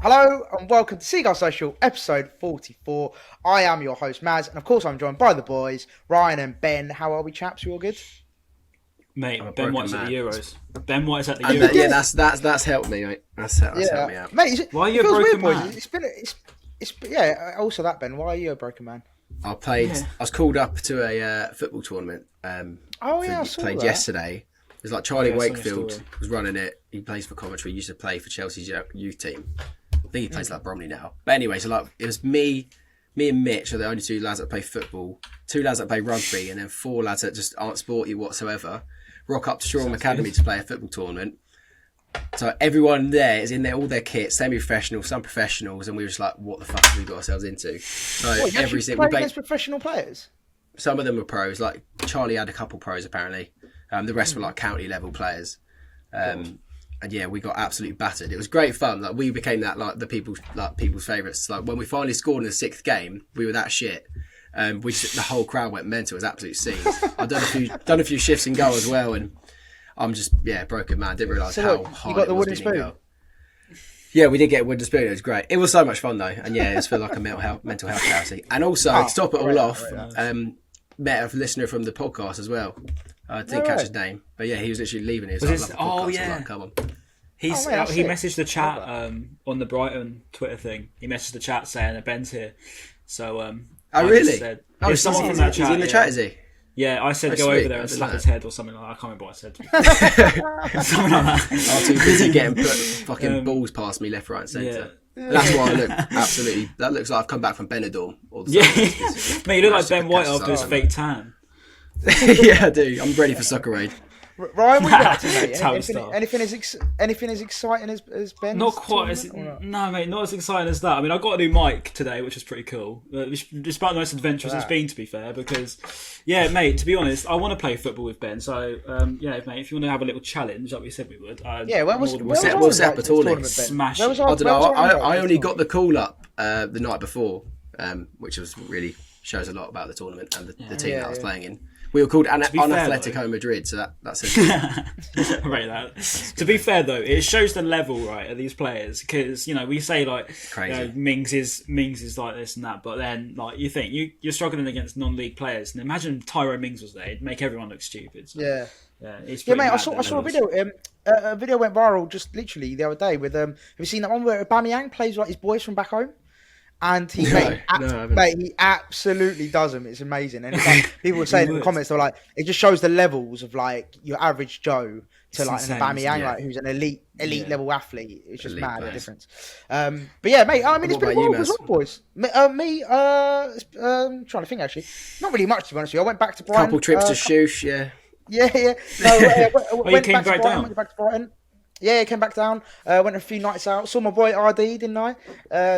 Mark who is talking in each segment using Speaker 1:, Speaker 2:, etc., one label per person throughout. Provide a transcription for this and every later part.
Speaker 1: Hello and welcome to Seagulls Social, episode 44. I am your host, Maz, and of course I'm joined by the boys, Ryan and Ben. How are we, chaps? You all good?
Speaker 2: Mate, Ben White's at the Euros. Ben White's at the Euros.
Speaker 3: Yeah, that's helped me, mate. That's helped me out.
Speaker 1: Mate,
Speaker 2: why are you a broken man?
Speaker 1: Also that, Ben. Why are you a broken man?
Speaker 3: I was called up to a football tournament. I played
Speaker 1: that.
Speaker 3: yesterday. It was like Charlie Wakefield was running it. He plays for Coventry. He used to play for Chelsea's youth team. I think he plays like Bromley now. But anyway, so it was me and Mitch are the only two lads that play football, two lads that play rugby, and then four lads that just aren't sporty whatsoever. Rock up to Shoreham Academy to play a football tournament. So everyone there is in all their kit, semi-professional, some professionals, and we were just like, what the fuck have we got ourselves into? So
Speaker 1: you play against professional players?
Speaker 3: Some of them were pros. Like Charlie had a couple pros apparently. The rest were like county level players. And yeah, we got absolutely battered. It was great fun. Like we became that like people's favourites. Like when we finally scored in the sixth game, we were that shit. The whole crowd went mental. It was absolute scenes. I've done a few shifts in goal as well, and I'm just broken man. Didn't realise how hard
Speaker 1: you got the
Speaker 3: it was
Speaker 1: wooden
Speaker 3: being in
Speaker 1: spoon.
Speaker 3: goal. Yeah, we did get a wooden spoon. It was great. It was so much fun though, and yeah, it's for like a mental health charity. And also to top it all off, met a listener from the podcast as well. I didn't catch his name, but yeah, he was literally leaving. He was like, "Oh yeah, like, come on."
Speaker 2: He messaged the chat on the Brighton Twitter thing. He messaged the chat saying that Ben's here. So
Speaker 3: oh really?
Speaker 2: If someone from that chat,
Speaker 3: he's in the chat, is he?
Speaker 2: Yeah, I said go over there and slap his head or something like that. I can't remember what I said. Something like that.
Speaker 3: I'm too busy getting fucking balls past me left, right, and centre. Yeah. That's why I look absolutely. That looks like I've come back from Benidorm. All the time.
Speaker 2: Mate, you look like Ben White after his fake tan.
Speaker 3: Yeah, I do. I'm ready for Soccer Aid.
Speaker 1: Ryan, what are you up to, mate? Anything as exciting as Ben?
Speaker 2: Not quite no, mate, not as exciting as that. I mean, I got a new mic today, which was pretty cool. Despite the most adventurous it's been, to be fair, because, yeah, mate, to be honest, I want to play football with Ben. So, yeah, mate, if you want to have a little challenge, like we said we would.
Speaker 3: What's up at all?
Speaker 2: Smash.
Speaker 3: I don't know. I only got the call up the night before, which was really shows a lot about the tournament and the team that I was playing in. We were called Atletico Madrid, so that's it.
Speaker 2: Right, that. To be fair though, it shows the level right of these players because we say like Mings is like this and that, but then like you think you're struggling against non-league players, and imagine Tyrone Mings was there, it'd make everyone look stupid. So, it's
Speaker 1: mate. I saw a video. A video went viral just literally the other day with have you seen that one where Aubameyang plays like his boys from back home? And he he absolutely does them. It's amazing. And it's like, people were saying in the comments, they're like, it just shows the levels of like your average Joe to like an Aubameyang, like who's an elite level athlete. It's just mad the difference. But yeah, mate. I mean, it's been a while as well, boys. Trying to think actually. Not really much to be honest with you. I went back to Brighton.
Speaker 3: Couple trips to Shoosh, yeah.
Speaker 1: Yeah. No,
Speaker 2: went back to
Speaker 1: Brighton. Yeah, came back down, went a few nights out, saw my boy RD, didn't I?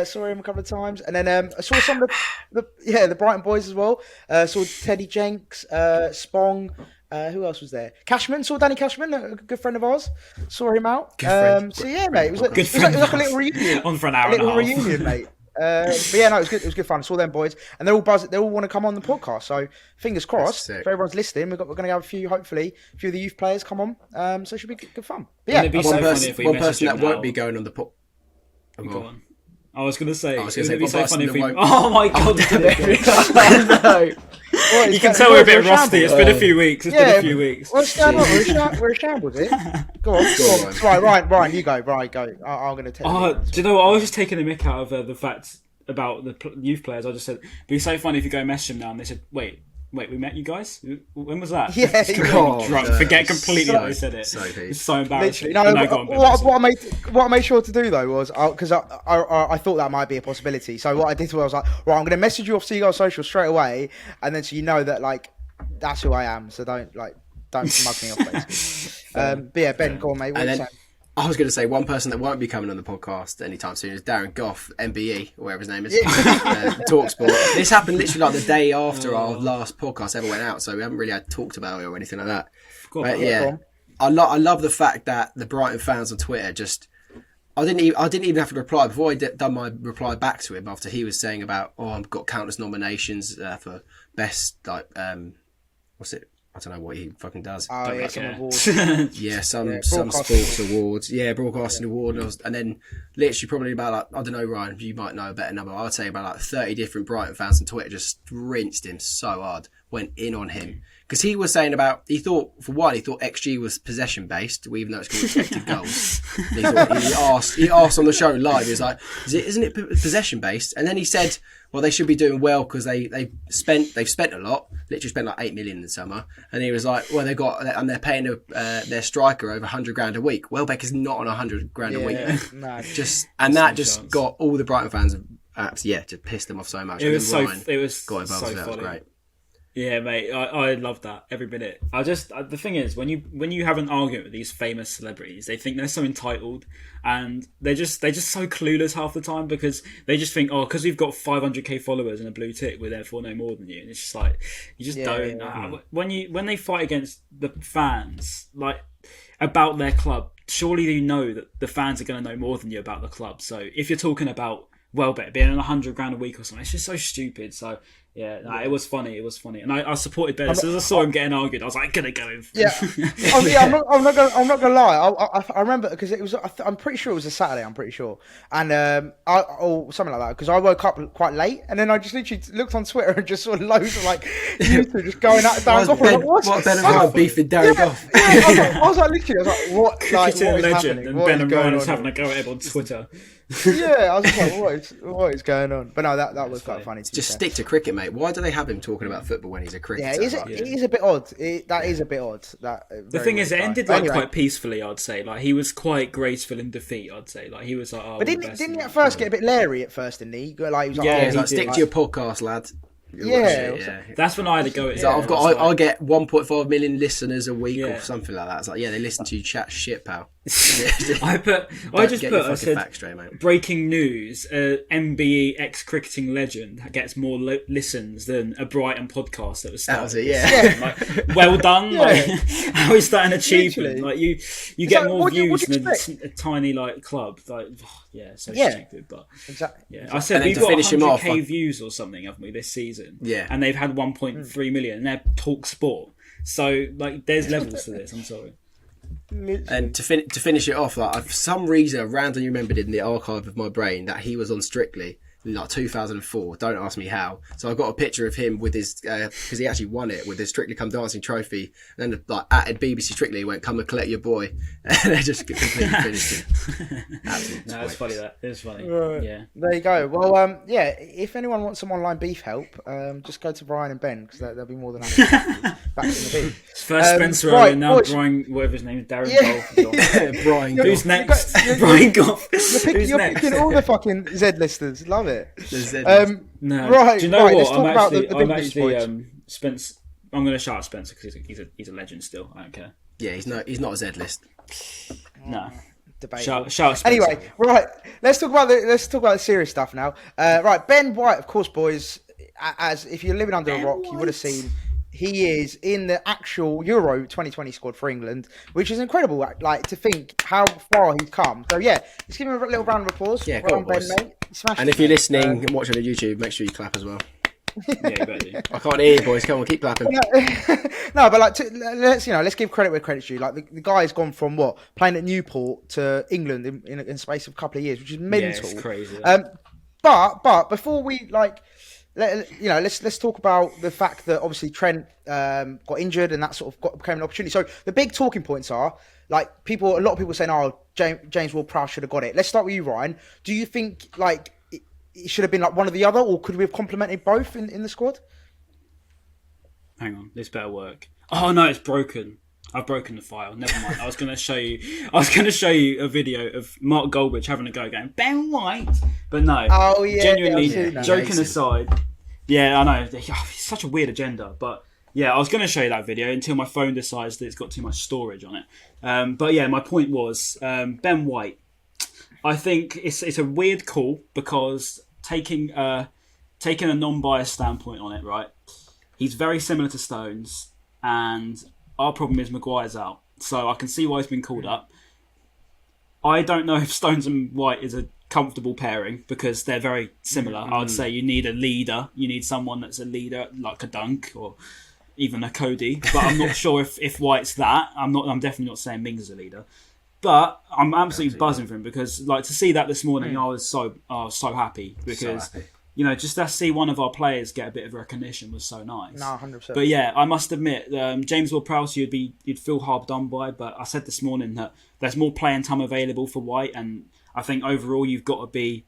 Speaker 1: Saw him a couple of times. And then I saw some of the Brighton boys as well. Saw Teddy Jenks, Spong, who else was there? Cashman, saw Danny Cashman, a good friend of ours. Saw him out. So yeah, mate, it was like a little reunion.
Speaker 2: On for an hour and a half.
Speaker 1: Reunion, mate. But yeah, no, it was good. It was good fun. I saw them boys, and they're all buzzed. They all want to come on the podcast. So fingers crossed. If everyone's listening, we're going to have hopefully a few of the youth players come on. So it should be good fun. But yeah,
Speaker 3: one person that won't be going on the podcast.
Speaker 2: Go on. I was going to say,
Speaker 3: it would be so funny if we...
Speaker 2: Oh my god!
Speaker 3: No.
Speaker 2: Well, you can tell we're a bit rusty. It's been a few weeks.
Speaker 1: What's going on? We're a shambles, is it? Go on. Right, Ryan, you go. Right, go. I'm going to tell you.
Speaker 2: Do you know what? I was just taking the mick out of the fact about the youth players. I just said, it'd be so funny if you go message them now and they said, wait, we met you guys? When was that?
Speaker 1: Yeah.
Speaker 2: Drunk. Forget completely that I said it. It's so embarrassing.
Speaker 1: What I made sure to do though was, because I thought that might be a possibility. So what I did was I was like, right, I'm going to message you off Seagulls Social straight away. And then so you know that like, that's who I am. So don't mug me off basically. But yeah, Ben, go on mate. What are you saying?
Speaker 3: I was going to say one person that won't be coming on the podcast anytime soon is Darren Gough, MBE, or whatever his name is, Talksport. This happened literally like the day after our last podcast ever went out, so we haven't really had talked about it or anything like that. But yeah, I love the fact that the Brighton fans on Twitter just... I didn't even have to reply before I done my reply back to him after he was saying about I've got countless nominations for best like what's it I don't know what he fucking does.
Speaker 1: Oh,
Speaker 2: Don't
Speaker 1: yeah,
Speaker 2: really
Speaker 1: some
Speaker 2: care.
Speaker 1: awards.
Speaker 3: Yeah, some
Speaker 1: broadcasting
Speaker 3: sports awards. Yeah, broadcasting award. And then literally probably about like, I don't know, Ryan, you might know a better number. I'd say about like 30 different Brighton fans on Twitter just rinsed him so hard, went in on him. Because he was saying he thought XG was possession based, even though it's called expected goals. He asked on the show live, he was like, isn't it possession based? And then he said, well, they should be doing well because they've spent a lot, literally spent like 8 million in the summer. And he was like, well, they're paying their striker over 100 grand a week. Welbeck is not on 100 grand a week.
Speaker 1: No.
Speaker 3: That got all the Brighton fans to piss them off so much.
Speaker 2: It was so
Speaker 3: funny.
Speaker 2: That was great. Yeah, mate, I love that every minute. The thing is, when you have an argument with these famous celebrities, they think they're so entitled, and they're just so clueless half the time because they just think, oh, because we've got 500k followers and a blue tick, we're therefore no more than you. And it's just like you just don't. Yeah. When they fight against the fans, like about their club, surely you know that the fans are going to know more than you about the club. So if you're talking about Welbeck being on 100 grand a week or something, it's just so stupid. So. Yeah, it was funny. And I supported Ben. As soon as I saw him getting argued, I was like, gonna go in.
Speaker 1: Yeah, I'm not gonna lie. I remember because it was. I'm pretty sure it was a Saturday. I'm pretty sure, and or something like that. Because I woke up quite late, and then I just literally looked on Twitter and just saw loads of like you two just going at Darren Gough.
Speaker 3: What Ben and Ryan beefing Darren Gough?
Speaker 1: I was like, what?
Speaker 2: Cricketing
Speaker 1: what is
Speaker 2: legend,
Speaker 1: happening?
Speaker 2: and
Speaker 1: What
Speaker 2: Ben
Speaker 1: is
Speaker 2: and
Speaker 1: going
Speaker 2: Ryan is
Speaker 1: on
Speaker 2: having a go at him on Twitter.
Speaker 1: Yeah, I was like, what is going on? But no, that was quite funny.
Speaker 3: Just stick to cricket, mate. Why do they have him talking about football when he's a cricketer?
Speaker 1: Yeah, it is a bit odd. That is a bit odd. The
Speaker 2: thing is, it ended quite peacefully. I'd say, like he was quite graceful in defeat. I'd say, like he was like, oh,
Speaker 1: but didn't he at first get a bit leery at first? Didn't he? Like, he was
Speaker 3: like, he was stick to your podcast, lad.
Speaker 1: Yeah.
Speaker 2: That's when I had to go.
Speaker 3: I get 1.5 million listeners a week or something like that. It's like, they listen to you chat shit, pal.
Speaker 2: I said,
Speaker 3: facts straight, mate.
Speaker 2: Breaking news: MBE ex-cricketing legend gets more listens than a Brighton podcast that was started.
Speaker 3: That was it,
Speaker 2: Like, well done. Like, how is that an achievement? Like you get more views than a tiny like club. Like, stupid. But
Speaker 1: exactly.
Speaker 2: I said we've got 100k views or something, haven't we, this season?
Speaker 3: Yeah,
Speaker 2: and they've had 1.3 million, and they're Talk Sport. So like, there's levels to this. I'm sorry.
Speaker 3: And to finish it off, like for some reason, I randomly remembered in the archive of my brain that he was on Strictly in like 2004. Don't ask me how. So I got a picture of him with his because he actually won it with his Strictly Come Dancing trophy. And then like at BBC Strictly, he went, "Come and collect your boy," and they just completely finished him.
Speaker 2: No, it's funny. That it's funny.
Speaker 1: Right.
Speaker 2: Yeah.
Speaker 1: There you go. Well, if anyone wants some online beef help, just go to Brian and Ben because they'll be more than happy to back in the beef.
Speaker 2: First Spencer Owen, now Brian, whatever his name is, Darren Gough.
Speaker 3: Brian.
Speaker 2: Who's next? Brian Gough.
Speaker 1: You're picking all the fucking Z listers. Love it.
Speaker 2: No.
Speaker 1: Right.
Speaker 2: Do you know what?
Speaker 1: Let's talk about the big boys.
Speaker 2: Spence. I'm going to shout at Spencer because he's a legend still. I don't care.
Speaker 3: Yeah, he's not a Z list.
Speaker 2: No.
Speaker 1: Debatable.
Speaker 2: Shout at Spencer.
Speaker 1: Anyway, right. Let's talk about the serious stuff now. Right, Ben White, of course, boys. As if you're living under a rock, you would have seen. He is in the actual Euro 2020 squad for England, which is incredible. Like to think how far he's come. So yeah, let's give him a little round of applause.
Speaker 3: Yeah,
Speaker 1: well done, Ben, mate.
Speaker 3: And if you're listening and watching on YouTube, make sure you clap as well.
Speaker 2: Yeah, you better do.
Speaker 3: I can't hear you, boys. Come on, keep clapping.
Speaker 1: No, but like let's give credit where credit's due. Like the guy's gone from playing at Newport to England in the space of a couple of years, which is mental.
Speaker 2: Yeah, it's crazy.
Speaker 1: But before we let's talk about the fact that obviously Trent got injured and that sort of became an opportunity. So the big talking points are like a lot of people saying, "Oh, James Ward-Prowse should have got it." Let's start with you, Ryan. Do you think like it should have been like one or the other, or could we have complemented both in the squad?
Speaker 2: Hang on, this better work. Oh no, it's broken. I've broken the file. Never mind. I was going to show you a video of Mark Goldbridge having a go, going Ben White, but no.
Speaker 1: Oh yeah.
Speaker 2: Genuinely, joking aside. Yeah, I know. It's such a weird agenda, but yeah, I was going to show you that video until my phone decides that it's got too much storage on it. But yeah, my point was Ben White. I think it's a weird call because taking a non-biased standpoint on it, right? He's very similar to Stones, and our problem is Maguire's out, so I can see why he's been called up. I don't know if Stones and White is a comfortable pairing because they're very similar. I'd say you need a leader. You need someone that's a leader, like a Dunk, or even a Cody, but I'm not sure if White's that. I'm definitely not saying Mings is a leader. But I'm absolutely buzzing for him because, like, to see that this morning, I was so happy because, just to see one of our players get a bit of recognition was so nice.
Speaker 1: No, 100%.
Speaker 2: But yeah, I must admit, James Ward-Prowse, you'd feel hard done by. But I said this morning that there's more playing time available for White, and I think overall you've got to be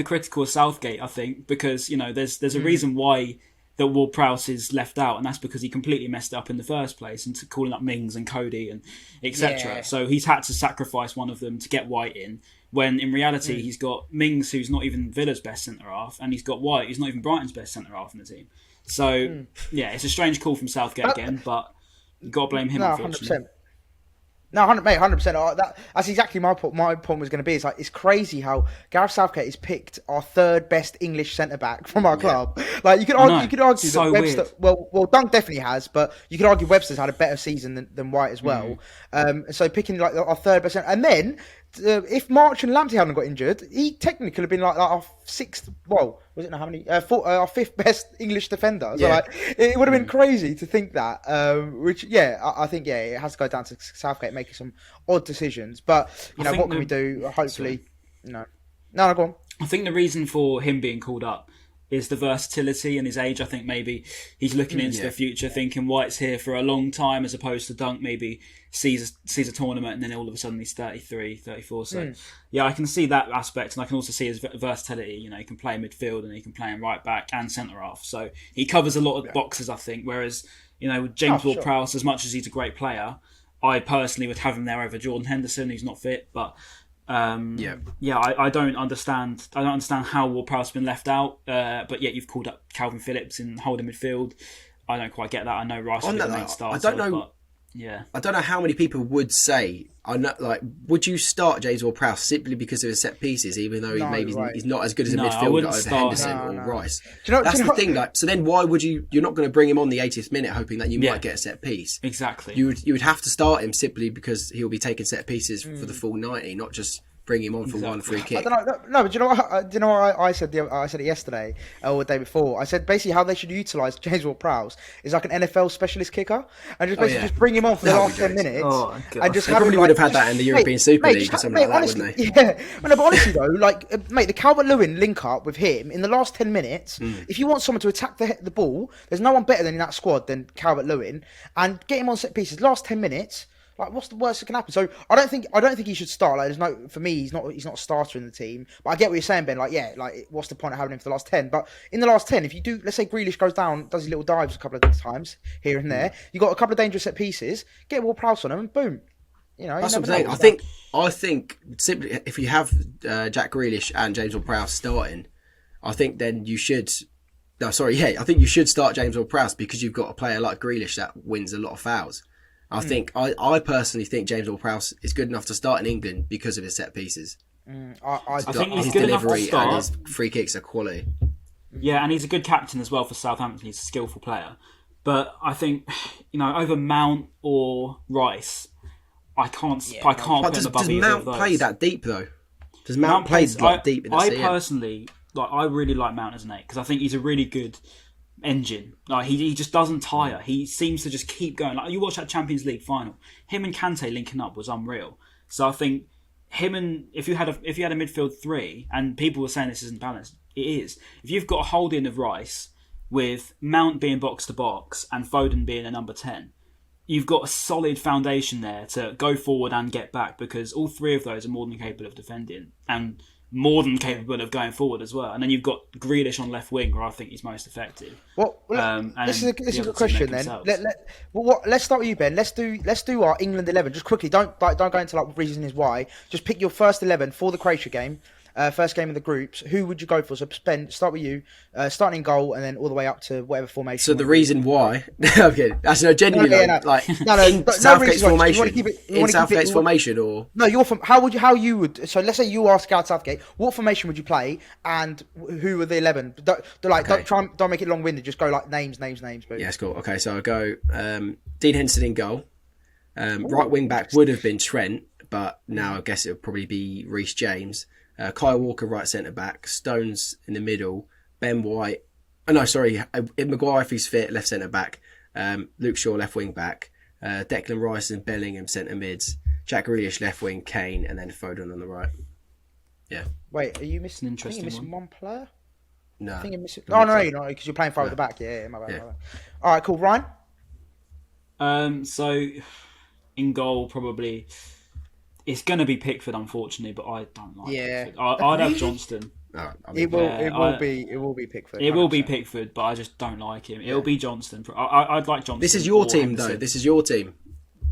Speaker 2: critical of Southgate. I think because there's a reason why that Ward-Prowse is left out, and that's because he completely messed up in the first place and calling up Mings and Cody and etc.
Speaker 1: Yeah.
Speaker 2: So he's had to sacrifice one of them to get White in, when in reality he's got Mings, who's not even Villa's best centre-half, and he's got White, who's not even Brighton's best centre-half in the team. So, yeah, it's a strange call from Southgate again, but you've got to blame him, unfortunately.
Speaker 1: 100%. No, 100%. That's exactly my point. My point was going to be, it's crazy how Gareth Southgate has picked our third best English centre back from our club. Like you could argue
Speaker 2: so
Speaker 1: that Webster. Well, Dunk definitely has, but you could argue Webster's had a better season than White as well. So picking like our third best, and then if March and Lamptey hadn't got injured, he technically could have been like our sixth. Well, was it how many? Our fifth best English defender. So it would have been crazy to think that. I think it has to go down to Southgate making some odd decisions. But what can we do? Hopefully, no, go on.
Speaker 2: I think the reason for him being called up is the versatility and his age. I think maybe he's looking into the future, thinking White's here for a long time, as opposed to Dunk maybe sees a tournament and then all of a sudden he's 33, 34. So I can see that aspect, and I can also see his versatility. He can play midfield and he can play in right back and centre half. So he covers a lot of boxes, I think. Whereas with James Ward-Prowse, as much as he's a great player, I personally would have him there over Jordan Henderson, who's not fit, but. I don't understand. I don't understand how Ward-Prowse has been left out. But yet you've called up Calvin Phillips in holding midfield. I don't quite get that. I know Rice will be the main starter.
Speaker 3: I don't know.
Speaker 2: But,
Speaker 3: I don't know how many people would say. Would you start James Ward-Prowse simply because of his set pieces, even though he's not as good as a midfielder over Henderson or Rice? That's the thing. So then why would you? You're not going to bring him on the 80th minute hoping that you might get a set piece.
Speaker 2: Exactly.
Speaker 3: You would have to start him simply because he'll be taking set pieces for the full 90, not just bring him on for one free kick.
Speaker 1: I don't know. No, but do you know what I said? I said it yesterday or the day before. I said basically how they should utilise James Ward-Prowse is like an NFL specialist kicker, and just bring him on for the last 10 minutes. And just
Speaker 3: they probably would have had that in the European Super League or something like that,
Speaker 1: honestly,
Speaker 3: wouldn't they?
Speaker 1: Yeah. But honestly though, mate, the Calvert-Lewin link up with him in the last 10 minutes. If you want someone to attack the ball, there's no one better than in that squad than Calvert-Lewin, and get him on set pieces. Last 10 minutes. Like, what's the worst that can happen? So I don't think he should start. Like, for me, he's not a starter in the team. But I get what you're saying, Ben. What's the point of having him for the last 10? But in the last 10, if you do, let's say Grealish goes down, does his little dives a couple of times here and there, you got a couple of dangerous set pieces, get Ward-Prowse on him, and boom.
Speaker 3: That's what I'm saying. I think simply if you have Jack Grealish and James Ward-Prowse starting, I think then you should. I think you should start James Ward-Prowse because you've got a player like Grealish that wins a lot of fouls. I personally think James Ward-Prowse is good enough to start in England because of his set pieces.
Speaker 2: I think he's
Speaker 3: his
Speaker 2: good enough to
Speaker 3: delivery
Speaker 2: start.
Speaker 3: and his free kicks are quality.
Speaker 2: Yeah, and he's a good captain as well for Southampton. He's a skillful player. But I think, over Mount or Rice, I can't put him above either
Speaker 3: Mount
Speaker 2: of those.
Speaker 3: play that deep though? Does Mount play that deep in the CM?
Speaker 2: I personally, I really like Mount as an 8 because I think he's a really good engine. Like he just doesn't tire. He seems to just keep going. Like you watch that Champions League final, him and Kante linking up was unreal. So I think him and if you had a midfield 3, and people were saying this isn't balanced, it is. If you've got a hold-in of Rice with Mount being box to box and Foden being a number 10, you've got a solid foundation there to go forward and get back, because all 3 of those are more than capable of defending and more than capable of going forward as well. And then you've got Grealish on left wing, where I think he's most effective.
Speaker 1: This is a good question then. Let's start with you, Ben. Let's do our England 11 just quickly. Don't go into reasons why. Just pick your first 11 for the Croatia game. First game of the groups. Who would you go for? So start with you, starting in goal, and then all the way up to whatever formation.
Speaker 3: So the reason why, I'm kidding. That's genuinely in Southgate's formation. In Southgate's formation, or
Speaker 1: no, how you would. So let's say you are Scout Southgate. What formation would you play, and who are the 11? Don't make it long winded. Just go like names. But
Speaker 3: yeah, it's cool. Okay, so I go Dean Henderson in goal. Right wing back would have been Trent, but now I guess it would probably be Reece James. Kyle Walker right centre back, Stones in the middle, Ben White Oh no, sorry. Maguire, if he's fit, left centre back. Luke Shaw, left wing back. Declan Rice and Bellingham, centre mids. Jack Grealish, left wing. Kane, and then Foden on the right. Yeah.
Speaker 1: Wait, are you missing?
Speaker 2: Interesting.
Speaker 1: Are you missing one player?
Speaker 3: No.
Speaker 1: I think you're missing. Oh no, you're not, because you're playing 5 at the back. Yeah, my bad. All right, cool. Ryan.
Speaker 2: So in goal, probably it's going to be Pickford, unfortunately, but I don't like Pickford. I'd have Johnston.
Speaker 1: It will be Pickford.
Speaker 2: It 100%. Will be Pickford, but I just don't like him. It'll be Johnston. I'd like Johnston.
Speaker 3: This is your team, Henderson. Though. This is your team.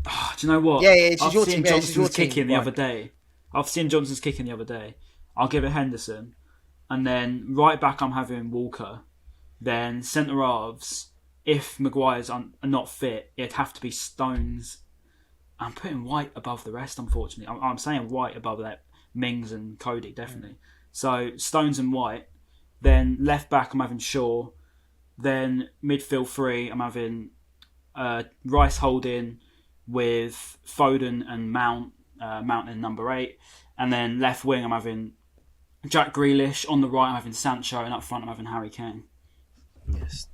Speaker 2: Oh, do you know what?
Speaker 1: Yeah, it's your team.
Speaker 2: Johnston's kicking the other day. I've seen Johnson's kicking the other day. I'll give it Henderson, and then right back I'm having Walker. Then centre halves. If Maguire's not fit, it'd have to be Stones. I'm putting White above the rest, unfortunately. I'm saying White above that. Mings and Cody, definitely. So Stones and White. Then left back, I'm having Shaw. Then midfield 3, I'm having Rice Holding with Foden and Mount in number 8. And then left wing, I'm having Jack Grealish. On the right, I'm having Sancho. And up front, I'm having Harry Kane.
Speaker 3: Yes,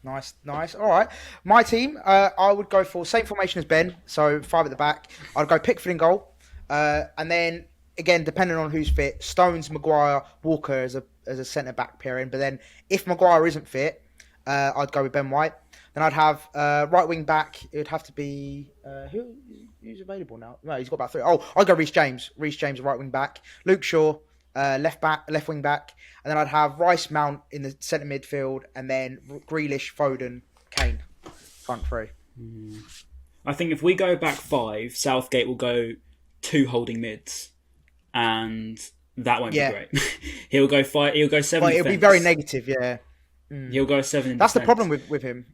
Speaker 1: Nice. All right. My team, I would go for same formation as Ben, so 5 at the back. I'd go Pickford in goal. And then, again, depending on who's fit, Stones, Maguire, Walker as a centre-back pairing. But then, if Maguire isn't fit, I'd go with Ben White. Then I'd have right wing back. It would have to be... who's available now? No, he's got about 3. Oh, I'd go Reece James. Reece James, right wing back. Luke Shaw, left wing back. And then I'd have Rice, Mount in the centre midfield, and then Grealish, Foden, Kane, front 3.
Speaker 2: I think if we go back 5, Southgate will go 2 holding mids, and that won't be great. He'll go 5. He'll go 7.
Speaker 1: Well, it'll be very negative. Yeah,
Speaker 2: he'll go 7.
Speaker 1: That's
Speaker 2: defense.
Speaker 1: the problem with him.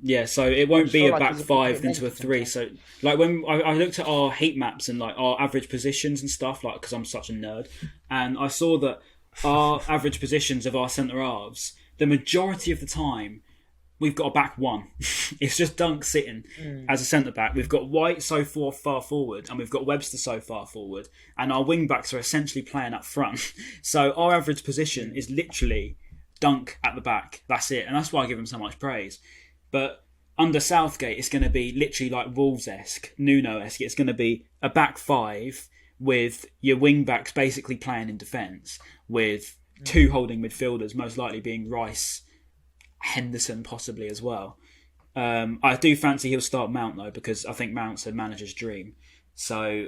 Speaker 2: Yeah, so it won't be a back 5 into a 3. So, like when I looked at our heat maps and like our average positions and stuff, like because I'm such a nerd, and I saw that our average positions of our centre halves, the majority of the time, we've got a back 1. It's just Dunk sitting as a centre back. We've got White so far forward, and we've got Webster so far forward, and our wing backs are essentially playing up front. So our average position is literally Dunk at the back. That's it, and that's why I give him so much praise. But under Southgate, it's going to be literally like Wolves-esque, Nuno-esque. It's going to be a back 5 with your wing-backs basically playing in defence, with 2 holding midfielders, most likely being Rice, Henderson possibly as well. I do fancy he'll start Mount, though, because I think Mount's a manager's dream. So,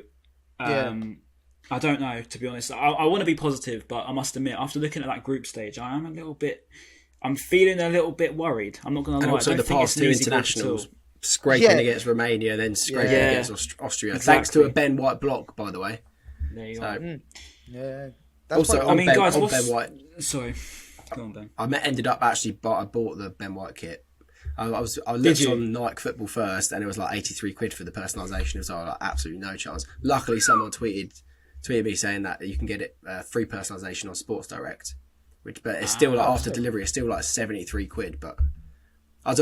Speaker 2: I don't know, to be honest. I want to be positive, but I must admit, after looking at that group stage, I'm feeling a little bit worried. I'm not going to lie.
Speaker 3: And also the past 2 internationals, scraping against Romania, then scraping against Austria. Exactly. Thanks to a Ben White block, by the way.
Speaker 2: There you go.
Speaker 1: Yeah.
Speaker 3: Also, on Ben White.
Speaker 2: Sorry. Go on, Ben.
Speaker 3: I ended up actually, I bought the Ben White kit. I looked on Nike Football first, and it was like £83 for the personalisation. It was like absolutely no chance. Luckily, someone tweeted me saying that you can get it free personalisation on Sports Direct. But it's still like after delivery, it's still like £73. But I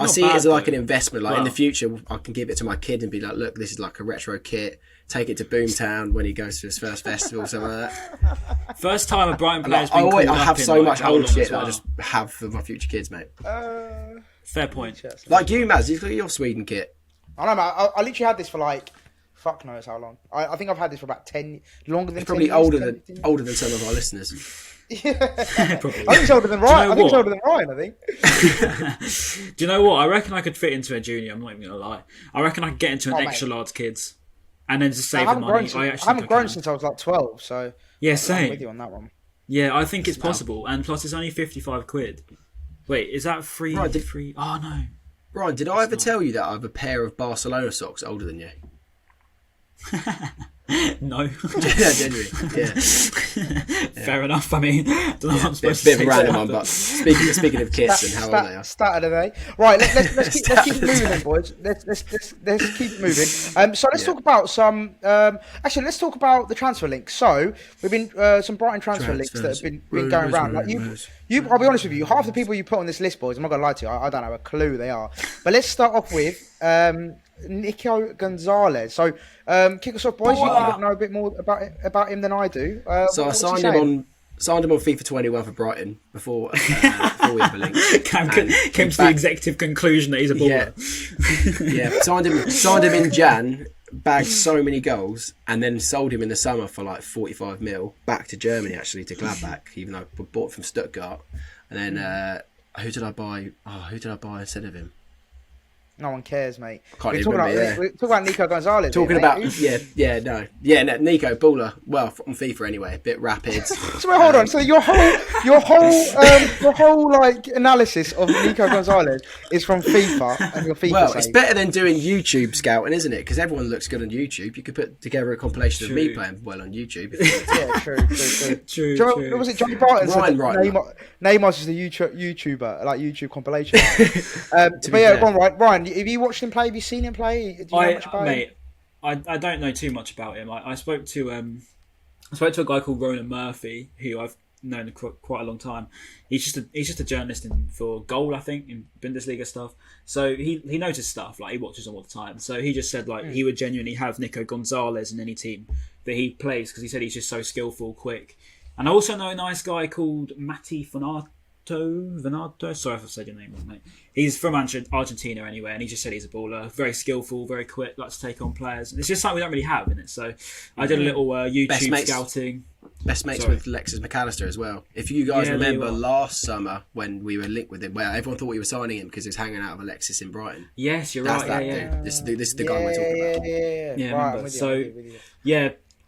Speaker 3: see it as like an investment. Like in the future, I can give it to my kid and be like, "Look, this is like a retro kit. Take it to Boomtown when he goes to his first festival, something like that."
Speaker 2: First time a Brighton player's been called up.
Speaker 3: I have so much old shit that I just have for my future kids, mate.
Speaker 2: Fair point.
Speaker 3: Like you, Maz, you've got your Sweden kit.
Speaker 1: I know, man. I literally had this for like. Fuck knows how long. I think I've had this for about 10, longer than
Speaker 3: it's probably
Speaker 1: 10 years,
Speaker 3: older than some of our listeners.
Speaker 1: Yeah. I think it's older than Ryan. I think it's older than Ryan, I think.
Speaker 2: Do you know what? I reckon I could fit into a junior. I'm not even going to lie. I reckon I could get into an extra large kids and then just save the money.
Speaker 1: I haven't grown since I was like 12, so
Speaker 2: yeah, same.
Speaker 1: I'm with you on that one.
Speaker 2: Yeah, I think it's possible. And plus, it's only £55. Wait, is that free?
Speaker 3: Right,
Speaker 2: free? Oh, no.
Speaker 3: Ryan, did I ever tell you that I have a pair of Barcelona socks older than you?
Speaker 2: No.
Speaker 3: Yeah, genuinely. Yeah.
Speaker 2: Fair enough. I mean, I don't know what I'm supposed to say.
Speaker 3: Bit of a random one, but speaking of kits and how old they are.
Speaker 1: Start of the day. Right, let's keep it moving then, boys. Let's keep it moving. So let's talk about some. Actually, let's talk about the transfer links. So we've been some Brighton transfer links that have been going around. Like you, I'll be honest with you. Half the people you put on this list, boys, I'm not gonna lie to you. I don't have a clue who they are. But let's start off with Nico Gonzalez. So kick us off, boys. You know a bit more about him than I do.
Speaker 3: So I signed him signed him on FIFA 21 for Brighton before we have a link.
Speaker 2: Came to the executive conclusion that he's a baller.
Speaker 3: Signed him in Jan, bagged so many goals, and then sold him in the summer for like 45 mil back to Germany, actually, to Gladbach, even though we bought from Stuttgart. And then who did I buy instead of him?
Speaker 1: No one cares, mate.
Speaker 3: We're talking
Speaker 1: about Nico Gonzalez.
Speaker 3: Talking about Nico baller. Well, on FIFA anyway, a bit rapid.
Speaker 1: So wait, hold on. So your whole like analysis of Nico Gonzalez is from FIFA and your FIFA.
Speaker 3: Well, it's better than doing YouTube scouting, isn't it? Because everyone looks good on YouTube. You could put together a compilation of me playing well on YouTube.
Speaker 1: True. Was it Johnny Barton? Neymar's just a YouTuber, like YouTube compilation. But yeah, go on, Ryan. Have you watched him play? Have you seen him play? Do you know much about him?
Speaker 2: I don't know too much about him. I spoke to a guy called Ronan Murphy, who I've known quite a long time. He's just a journalist for Goal, I think, in Bundesliga stuff. So he noticed stuff, like he watches them all the time. So he just said he would genuinely have Nico Gonzalez in any team that he plays, because he said he's just so skillful, quick. And I also know a nice guy called Matti Venato. Sorry if I said your name wrong, mate. He's from Argentina anyway, and he just said he's a baller, very skillful, very quick, likes to take on players. It's just something we don't really have in it. So I did a little YouTube scouting.
Speaker 3: Best mates with Alexis McAllister as well. If you guys remember last summer when we were linked with him, well, everyone thought we were signing him because he was hanging out with Alexis in Brighton.
Speaker 2: Yes, you're right.
Speaker 3: Dude. This is the guy we're talking about.
Speaker 2: Yeah. Right, so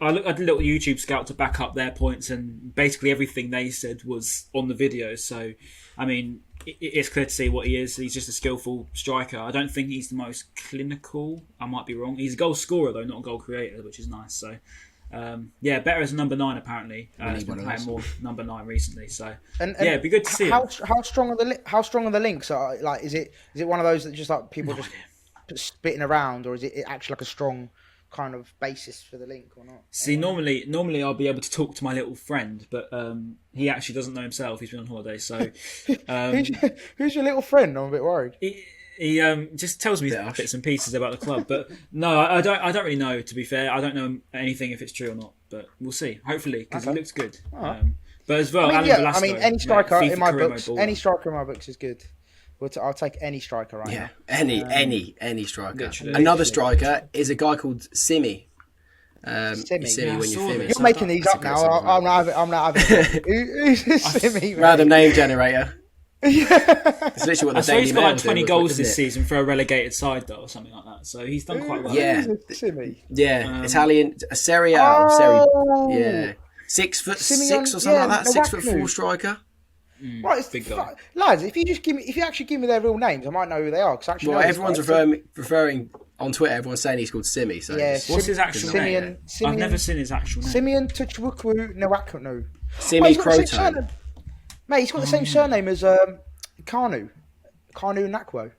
Speaker 2: I did a little YouTube scout to back up their points, and basically everything they said was on the video. So, I mean, it's clear to see what he is. He's just a skillful striker. I don't think he's the most clinical. I might be wrong. He's a goal scorer, though, not a goal creator, which is nice. So, better as a number 9, apparently. He's been playing more number 9 recently. So, it'd be good to see
Speaker 1: how strong are the links? Like, is it one of those that just like people just spitting around, or is it actually like a strong kind of basis for the link or not?
Speaker 2: See, normally I'll be able to talk to my little friend, but he actually doesn't know himself. He's been on holiday, so
Speaker 1: who's your little friend? I'm a bit worried.
Speaker 2: He just tells me bits and pieces about the club, but no, I don't really know. To be fair, I don't know anything if it's true or not, but we'll see. Hopefully, because he looks good. But as well,
Speaker 1: any striker in my books, is good. I'll take any striker now.
Speaker 3: Any striker. Literally. Another striker is a guy called Simi.
Speaker 1: Simi
Speaker 3: when you're
Speaker 1: You're making these up now. I'm not having Who's Simi?
Speaker 3: Random name generator. It's literally what the Daily
Speaker 2: he's got like 20 goals this season for a relegated side, though, or something like that. So he's done quite well.
Speaker 3: Yeah.
Speaker 1: Simi.
Speaker 3: Italian. Serie A. Yeah. 6 foot 6 or something like that. 6'4" striker.
Speaker 1: Right, it's
Speaker 2: big guy.
Speaker 1: Lads, if you actually give me their real names, I might know who they are.
Speaker 3: Everyone's referring on Twitter. Everyone's saying he's called Simi. So
Speaker 2: what's his actual name? I've never seen his actual name.
Speaker 1: Simeon Tuchwukwu Nwakanu.
Speaker 3: Simi Kroto.
Speaker 1: Mate, he's got the same surname as Kanu Nakwo.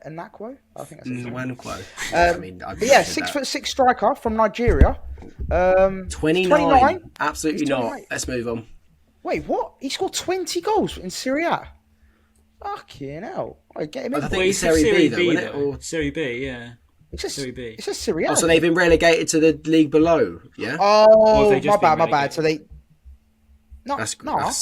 Speaker 1: Nakwo? I think that's his name.
Speaker 3: Nwakwo.
Speaker 1: 6'6" striker from Nigeria.
Speaker 3: 29. Absolutely not. Let's move on.
Speaker 1: Wait, what? He scored 20 goals in Serie A? Fucking hell. Right, get him in.
Speaker 3: I think it's Serie B, though, isn't it?
Speaker 2: Or Serie B, yeah.
Speaker 1: It's
Speaker 2: Serie B.
Speaker 1: It's a Serie A.
Speaker 3: Oh, so they've been relegated to the league below, yeah?
Speaker 1: Oh, my bad. So they... No,
Speaker 2: he's got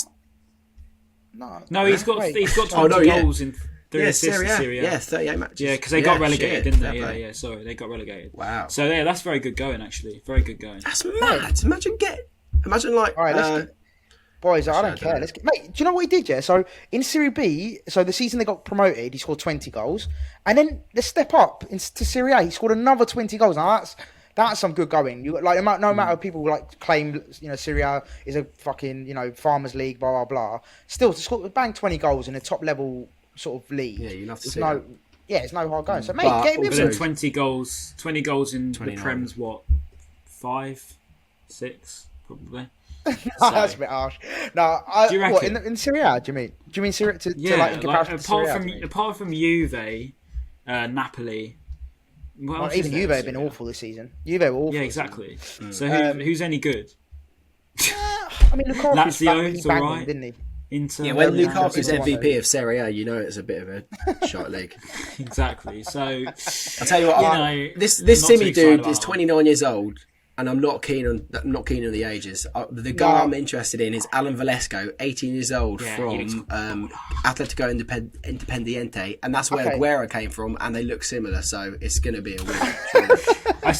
Speaker 2: 20 goals in 3 assists in Serie A.
Speaker 3: Yeah, 38 matches.
Speaker 2: Yeah, because they got relegated, didn't they? Yeah, sorry, they got relegated.
Speaker 3: Wow.
Speaker 2: So, yeah, that's very good going, actually. Very good going.
Speaker 3: That's mad. Imagine like...
Speaker 1: All right, let's get... Boys, I don't care. Mate, do you know what he did, yeah? So, in Serie B, so the season they got promoted, he scored 20 goals. And then the step up to Serie A, he scored another 20 goals. Now, that's some good going. You like no matter people like claim, Serie A is a fucking, farmers league, blah, blah, blah. Still, to score, bang 20 goals in a top level sort of league.
Speaker 3: Yeah, you love to see
Speaker 1: it's no hard going. So, mate, get him in.
Speaker 2: 20 goals in 29. The Prem's, what, 5, 6, probably?
Speaker 1: That's a bit harsh. No,
Speaker 2: do you reckon?
Speaker 1: In Serie A? Do you mean Serie A in comparison to Serie A?
Speaker 2: Apart from Juve, Napoli.
Speaker 1: Even Juve have been awful this season. Juve were awful.
Speaker 2: Yeah, exactly. So who's any good?
Speaker 1: I mean, Lukaku's
Speaker 2: Lazio's all right,
Speaker 1: didn't he?
Speaker 3: When Lukaku's MVP of Serie A, it's a bit of a shot league.
Speaker 2: Exactly. So
Speaker 3: I'll tell you what. This Simi dude is 29 years old. and I'm not keen on the ages. The guy I'm interested in is Alan Velasco, 18 years old, from Atletico Independiente, and that's where Aguero came from, and they look similar, so it's going to be a win.
Speaker 1: But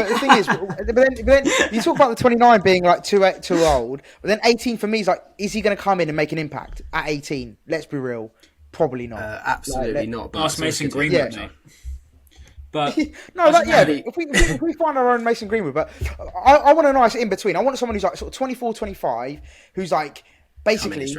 Speaker 1: the thing is, but then you talk about the 29 being like too old, but then 18 for me is like, is he going to come in and make an impact at 18? Let's be real, probably not.
Speaker 3: Absolutely not.
Speaker 2: Ask Mason Greenwood, mate. But
Speaker 1: if we find our own Mason Greenwood, but I want a nice in between. I want someone who's like sort of 24, 25, who's like basically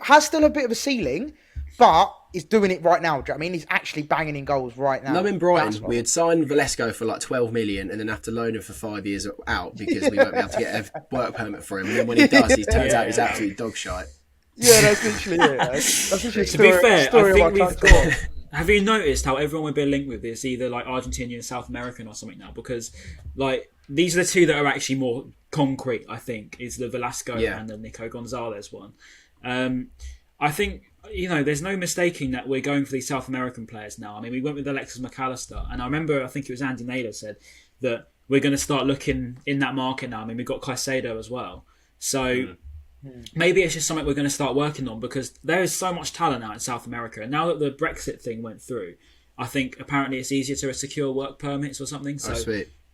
Speaker 1: has still a bit of a ceiling, but is doing it right now. Do you know what I mean? He's actually banging in goals right now.
Speaker 3: No, in Brighton, we had signed Velasco for like 12 million and then have to loan him for 5 years out because we won't be able to get a work permit for him. And then when he does, he turns out he's absolutely dog shite.
Speaker 1: Yeah, that's literally it. That's literally
Speaker 2: to be fair, I think we've got. Have you noticed how everyone we've been linked with is either like Argentinian, South American, or something now? Because like these are the two that are actually more concrete. I think is the Velasco and the Nico Gonzalez one. I think there's no mistaking that we're going for these South American players now. I mean, we went with Alexis McAllister, and I remember I think it was Andy Naylor said that we're going to start looking in that market now. I mean, we've got Caicedo as well, so. Maybe it's just something we're going to start working on because there is so much talent out in South America. And now that the Brexit thing went through, I think apparently it's easier to secure work permits or something. So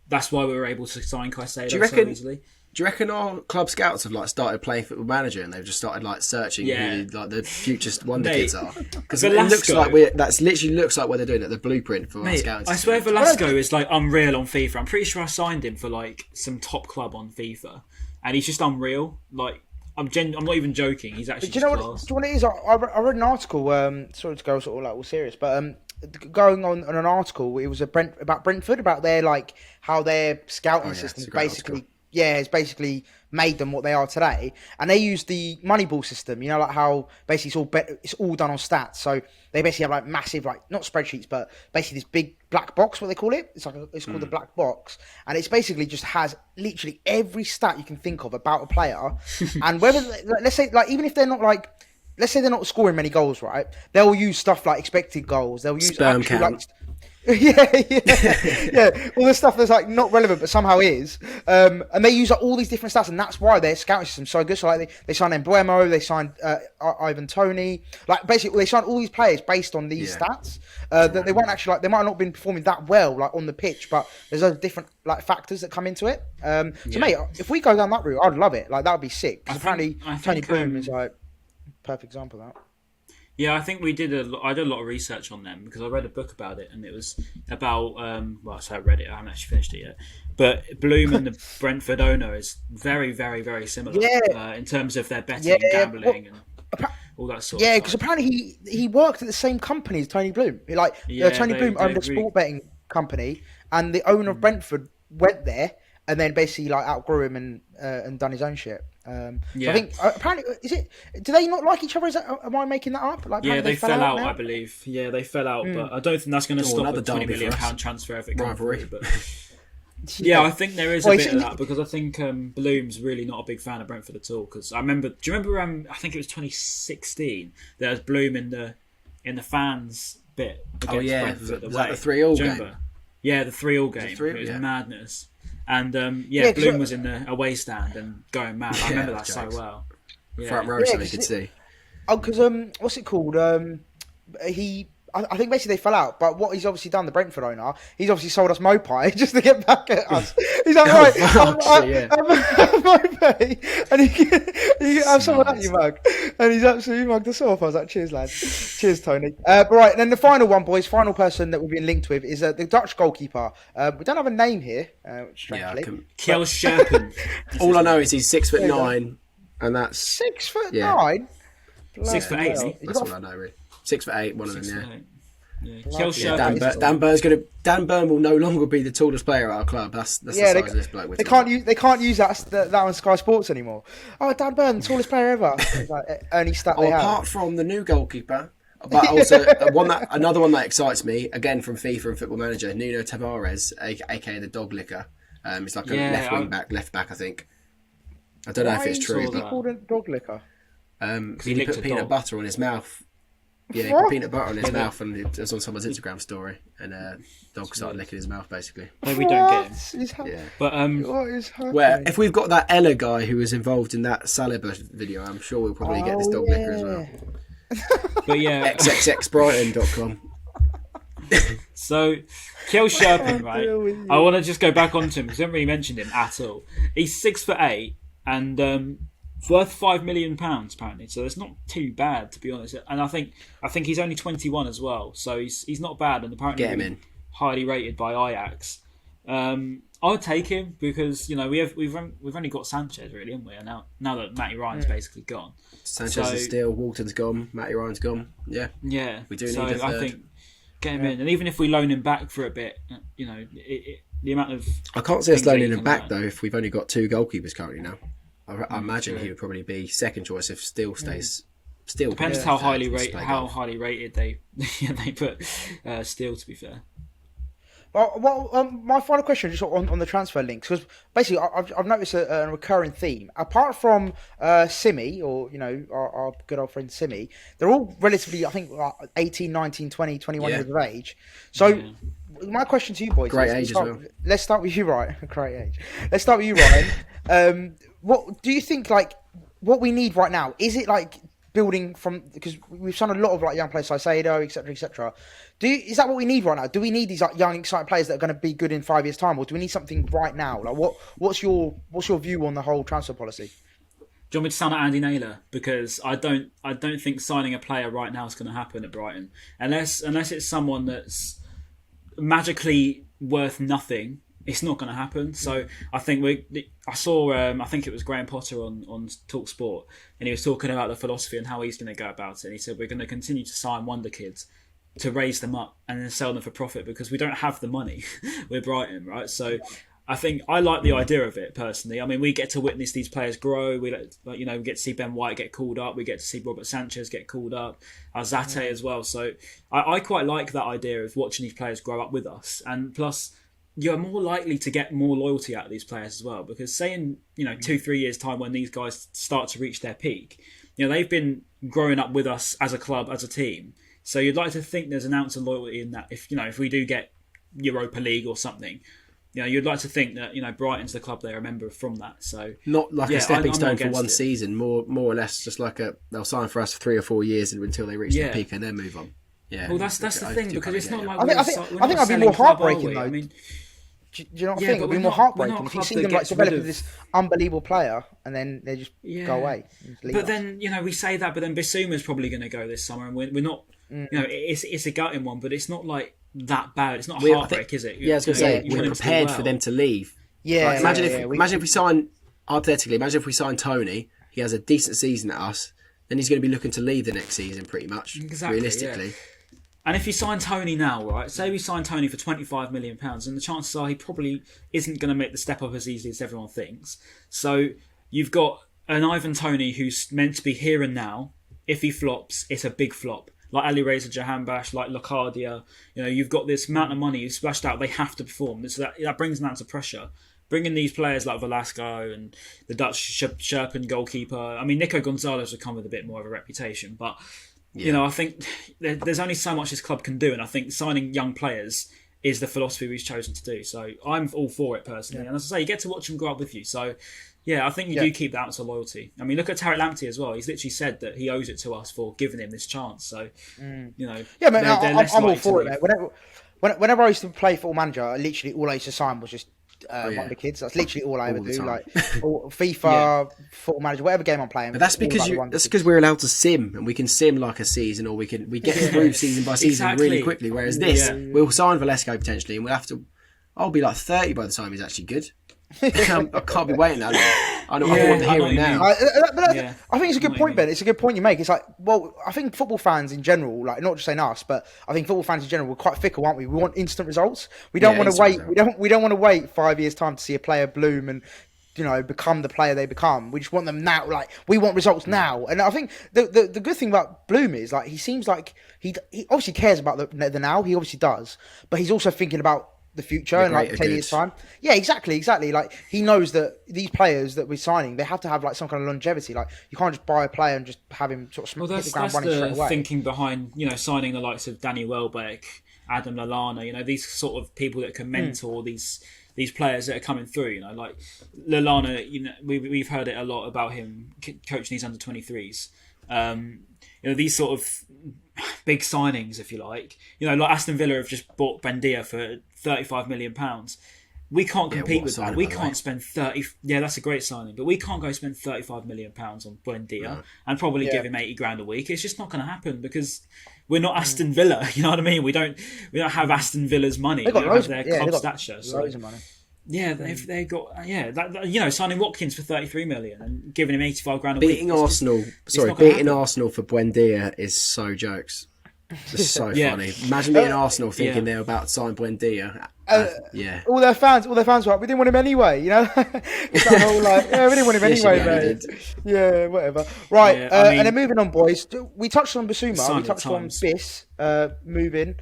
Speaker 2: that's why we were able to sign Caicedo so easily.
Speaker 3: Do you reckon our club scouts have like started playing Football Manager and they've just started like searching who like the future wonder kids are? Because it looks like that's literally looks like what they're doing at the blueprint for our scouting.
Speaker 2: I swear Velasco is like unreal on FIFA. I'm pretty sure I signed him for like some top club on FIFA, and he's just unreal. Like. I'm not even joking. He's actually.
Speaker 1: Do you know what it is? I read an article. Sorry to go sort of like all serious, but going on an article, it was about Brentford, about their like how their scouting system basically, has basically made them what they are today, and they use the Moneyball system. You know, like how basically it's all done on stats. So they basically have like massive, like not spreadsheets, but basically this big black box. What they call it? It's called the black box, and it's basically just has literally every stat you can think of about a player, and whether let's say like even if they're not like. Let's say they're not scoring many goals, right? They'll use stuff like expected goals. They'll use
Speaker 3: sperm count.
Speaker 1: All the stuff that's like not relevant but somehow is, and they use like all these different stats, and that's why their scouting system's so good. So like they signed Embuemo, they signed Ivan Toney, like basically they signed all these players based on these stats. That they weren't actually like they might not have been performing that well like on the pitch, but there's other different like factors that come into it. So mate, if we go down that route, I'd love it. Like that would be sick. Because apparently Tony Bloom is like perfect example of that.
Speaker 2: Yeah, I think I did a lot of research on them because I read a book about it, and it was about I read it. I haven't actually finished it yet. But Bloom and the Brentford owner is very, very, very similar in terms of their betting and gambling and all that sort of stuff. Yeah, because
Speaker 1: apparently he worked at the same company as Tony Bloom. Tony Bloom owned a sport betting company, and the owner of Brentford went there and then basically like outgrew him and done his own shit. So I think apparently do they not like each other? Am I making that up? Like,
Speaker 2: they fell out I believe. Yeah, they fell out, but I don't think that's going to stop a £20 million transfer if it comes through. But I think there is a bit of that because I think Bloom's really not a big fan of Brentford at all. Because I remember, do you remember? I think it was 2016. There was Bloom in the fans bit against Brentford.
Speaker 3: Was that the 3-3 game?
Speaker 2: Yeah, the 3-3 game. It was madness. And Bloom was in the away stand and going mad. I remember that so well.
Speaker 3: Front row, so they could see.
Speaker 1: Oh, because what's it called? I think basically they fell out. But what he's obviously done, the Brentford owner, he's obviously sold us Mopai just to get back at us. He's like, right, I'm Mopai, and you can have some of that, you mug. And he's absolutely mugged us off. I was like, cheers, lads. Cheers, Tony. But right, and then the final one, boys, final person that we've been linked with is the Dutch goalkeeper. We don't have a name here, strangely.
Speaker 2: Kjell Scherpen.
Speaker 3: All I know is he's 6'9", and that's
Speaker 1: 6'9".
Speaker 2: 6'8".
Speaker 3: That's what I know, really. 6'8", one of them, Dan Burn will no longer be the tallest player at our club. That's the size of this bloke.
Speaker 1: They can't use that on Sky Sports anymore. Oh, Dan Burn, the tallest player ever. Like, only stat they have.
Speaker 3: Apart from the new goalkeeper, but also another one that excites me again from FIFA and Football Manager, Nuno Tavares, aka the dog licker. It's like a left back, I think. I don't know if it's true.
Speaker 1: Why is he called a dog licker?
Speaker 3: He put peanut butter on his mouth. Yeah, he put peanut butter on his mouth, and it was on someone's Instagram story, and dog started licking his mouth, basically.
Speaker 2: No, we don't get him.
Speaker 3: Yeah.
Speaker 2: But
Speaker 1: what is happening?
Speaker 3: Well, if we've got that Ella guy who was involved in that Saliba video, I'm sure we'll probably get this dog licker as well.
Speaker 2: But yeah,
Speaker 3: xxxbrighton.com.
Speaker 2: So, Kjell Sherpin, right? I want to just go back onto him because I haven't really mentioned him at all. He's 6'8" and worth £5 million apparently. So it's not too bad, to be honest. And I think he's only 21 as well, so he's not bad. And apparently
Speaker 3: get him in.
Speaker 2: Highly rated by Ajax. I would take him because we've only got Sanchez really, haven't we? And now that Matty Ryan's basically gone,
Speaker 3: Sanchez is still, Walton's gone, Matty Ryan's gone. Yeah,
Speaker 2: we
Speaker 3: do need a third.
Speaker 2: I think get him in, and even if we loan him back for a bit, the amount of
Speaker 3: I can't see us loaning him back though if we've only got 2 goalkeepers currently now. I imagine he would probably be second choice if Steele stays. Still
Speaker 2: depends how highly rated they put Steele, to be fair.
Speaker 1: Well, my final question just on the transfer links, because basically I've noticed a recurring theme. Apart from Simi, or our good old friend Simi, they're all relatively, I think, 18, 19, 20, 21 years of age. So my question to you boys,
Speaker 3: great age as well.
Speaker 1: Let's start with you, Ryan. Great age. Let's start with you, Ryan. What do you think? Like, what we need right now, is it like building from, because we've signed a lot of like young players, Saicedo, etc., etc. Is that what we need right now? Do we need these like young, exciting players that are going to be good in 5 years' time, or do we need something right now? Like, what's your view on the whole transfer policy?
Speaker 2: Do you want me to sound like Andy Naylor? Because I don't think signing a player right now is going to happen at Brighton unless it's someone that's magically worth nothing. It's not going to happen. So I think I saw I think it was Graham Potter on Talk Sport, and he was talking about the philosophy and how he's going to go about it. And he said we're going to continue to sign wonder kids to raise them up and then sell them for profit because we don't have the money. We're Brighton, right? So I think I like the idea of it personally. I mean, we get to witness these players grow. We get to see Ben White get called up. We get to see Robert Sanchez get called up. Zate as well. So I quite like that idea of watching these players grow up with us. And plus, you're more likely to get more loyalty out of these players as well, because say in 2-3 years time when these guys start to reach their peak, they've been growing up with us as a club, as a team. So you'd like to think there's an ounce of loyalty in that. If we do get Europa League or something, you'd like to think that Brighton's the club they remember from that. So
Speaker 3: not like a stepping stone for one season, more or less just like they'll sign for us for 3 or 4 years until they reach their peak and then move on. Yeah.
Speaker 2: Well, that's the thing, because it's not like
Speaker 1: I think I'd be more heartbreaking though. I mean, do you not think it'd be more heartbreaking if you see them like develop this unbelievable player and then they just go away?
Speaker 2: But then we say that, but then Bissouma's probably going to go this summer, and we're not. It's a gutting one, but it's not like that bad. It's not heartbreak, is it?
Speaker 3: Yeah, I was going to say we're prepared for them to leave.
Speaker 1: Yeah.
Speaker 3: Like, imagine if we sign hypothetically. Imagine if we sign Tony. He has a decent season at us. Then he's going to be looking to leave the next season, pretty much.
Speaker 2: Exactly,
Speaker 3: realistically.
Speaker 2: Yeah. And if you sign Tony now, right? Say we sign Tony for £25 million, and the chances are he probably isn't going to make the step up as easily as everyone thinks. So you've got an Ivan Toney who's meant to be here and now. If he flops, it's a big flop. Like Ali Reza Jahanbash, like Locadia. You've got this amount of money you've splashed out. They have to perform. So that brings an ounce of pressure. Bringing these players like Velasco and the Dutch Sherpin goalkeeper. I mean, Nico Gonzalez would come with a bit more of a reputation, but. I think there's only so much this club can do, and I think signing young players is the philosophy we've chosen to do. So I'm all for it personally. And as I say, you get to watch them grow up with you. So, I think you do keep that ounce of loyalty. I mean, look at Tariq Lamptey as well. He's literally said that he owes it to us for giving him this chance. So,
Speaker 1: Yeah, man, I'm all for it, mate. Whenever I used to play Football Manager, literally all I used to sign was just wonder kids. That's literally all I ever do. Like FIFA, Football Manager, whatever game I'm playing.
Speaker 3: But that's because we're allowed to sim, and we can sim like a season, or we get through season by season really quickly. Whereas we'll sign Velasco potentially, and I'll be like 30 by the time he's actually good. I can't be waiting that long. I want the here and now.
Speaker 1: I think it's a good point, Ben. It's a good point you make. It's like, well, I think football fans in general, like not just saying us, but I think football fans in general, we're quite fickle, aren't we? We want instant results. We don't want to wait. We don't want to wait 5 years' time to see a player bloom and become the player they become. We just want them now. Like we want results now. And I think the good thing about Bloom is like he seems like he obviously cares about the now. He obviously does, but he's also thinking about the future in like 10 years' time. Yeah, exactly. Like he knows that these players that we're signing, they have to have like some kind of longevity. Like you can't just buy a player and just have him sort of hit the ground running straight away.
Speaker 2: That's the thinking behind signing the likes of Danny Welbeck, Adam Lallana. These sort of people that can mentor these players that are coming through. Like Lallana. We've heard it a lot about him coaching these under 23s. These sort of big signings, if you like. Like Aston Villa have just bought Buendia for £35 million. We can't compete with that. We can't spend 30. Yeah, that's a great signing, but we can't go spend £35 million on Buendia and probably give him 80 grand a week. It's just not going to happen because we're not Aston Villa. You know what I mean? We don't have Aston Villa's money.
Speaker 1: They
Speaker 2: don't
Speaker 1: have
Speaker 2: their club stature.
Speaker 1: Loads of money.
Speaker 2: Yeah, they've got signing Watkins for 33 million and giving him 85 grand a
Speaker 3: beating
Speaker 2: week.
Speaker 3: Arsenal for Buendia is so jokes. It's so funny. Imagine being Arsenal thinking they're about to sign Buendia.
Speaker 1: All their fans were like, we didn't want him anyway. It's that whole like, we didn't want him anyway, mate. Yeah, whatever. Right, and then moving on, boys. We touched on Basuma. We touched on Biss moving.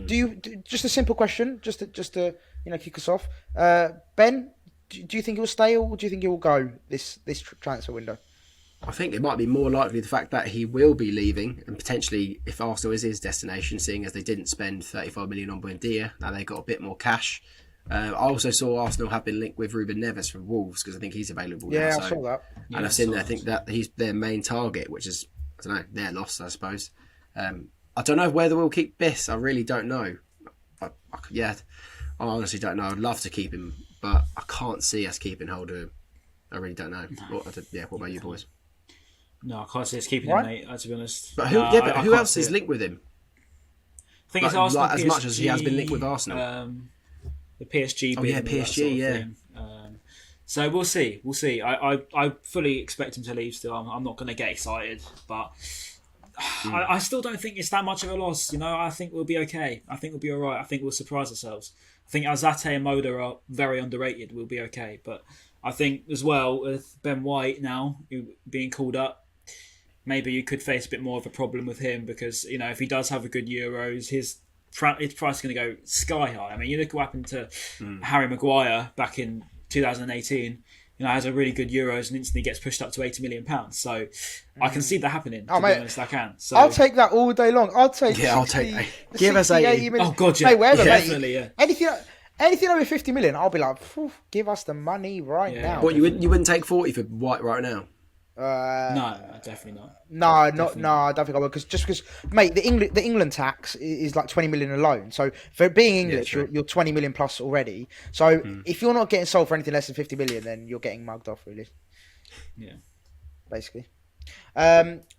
Speaker 1: Do you just a simple question, just to kick us off? Ben, do you think he will stay or do you think he will go this transfer window?
Speaker 3: I think it might be more likely the fact that he will be leaving, and potentially if Arsenal is his destination, seeing as they didn't spend 35 million on Buendia, now they got a bit more cash. I also saw Arsenal have been linked with Ruben Neves from Wolves because I think he's available now.
Speaker 1: I saw that.
Speaker 3: And I've seen that. I think that he's their main target, which is, I don't know, their loss, I suppose. I don't know whether we'll keep Biss. I really don't know. I honestly don't know. I'd love to keep him, but I can't see us keeping hold of him. I really don't know. What about you boys?
Speaker 2: No, I can't see us keeping him, mate. To be honest.
Speaker 3: But who else is linked with him?
Speaker 2: I think it's Arsenal.
Speaker 3: As much as he has been linked with Arsenal.
Speaker 2: The PSG.
Speaker 3: PSG.
Speaker 2: So we'll see. I fully expect him to leave. Still, I'm not going to get excited, but I still don't think it's that much of a loss. I think we'll be okay. I think we'll be all right. I think we'll surprise ourselves. I think Alzate and Moda are very underrated. We'll be okay, but I think as well with Ben White now being called up, maybe you could face a bit more of a problem with him because if he does have a good Euros, his price is going to go sky high. I mean, you look what happened to Harry Maguire back in 2018. Has a really good Euros and instantly gets pushed up to £80 million. So I can see that happening. To be honest, I can. So
Speaker 1: I'll take that all day long. I'll take.
Speaker 3: Give us 80
Speaker 2: million. Oh God, yeah,
Speaker 1: whatever,
Speaker 2: definitely,
Speaker 1: mate. Anything over 50 million, I'll be like, give us the money right now.
Speaker 3: What, you wouldn't take 40 for White right now?
Speaker 2: No, definitely not.
Speaker 1: No, I don't think I would. Because, mate, the England tax is like 20 million alone. So for being English, you're 20 million plus already. So if you're not getting sold for anything less than 50 million, then you're getting mugged off, really. Yeah, basically.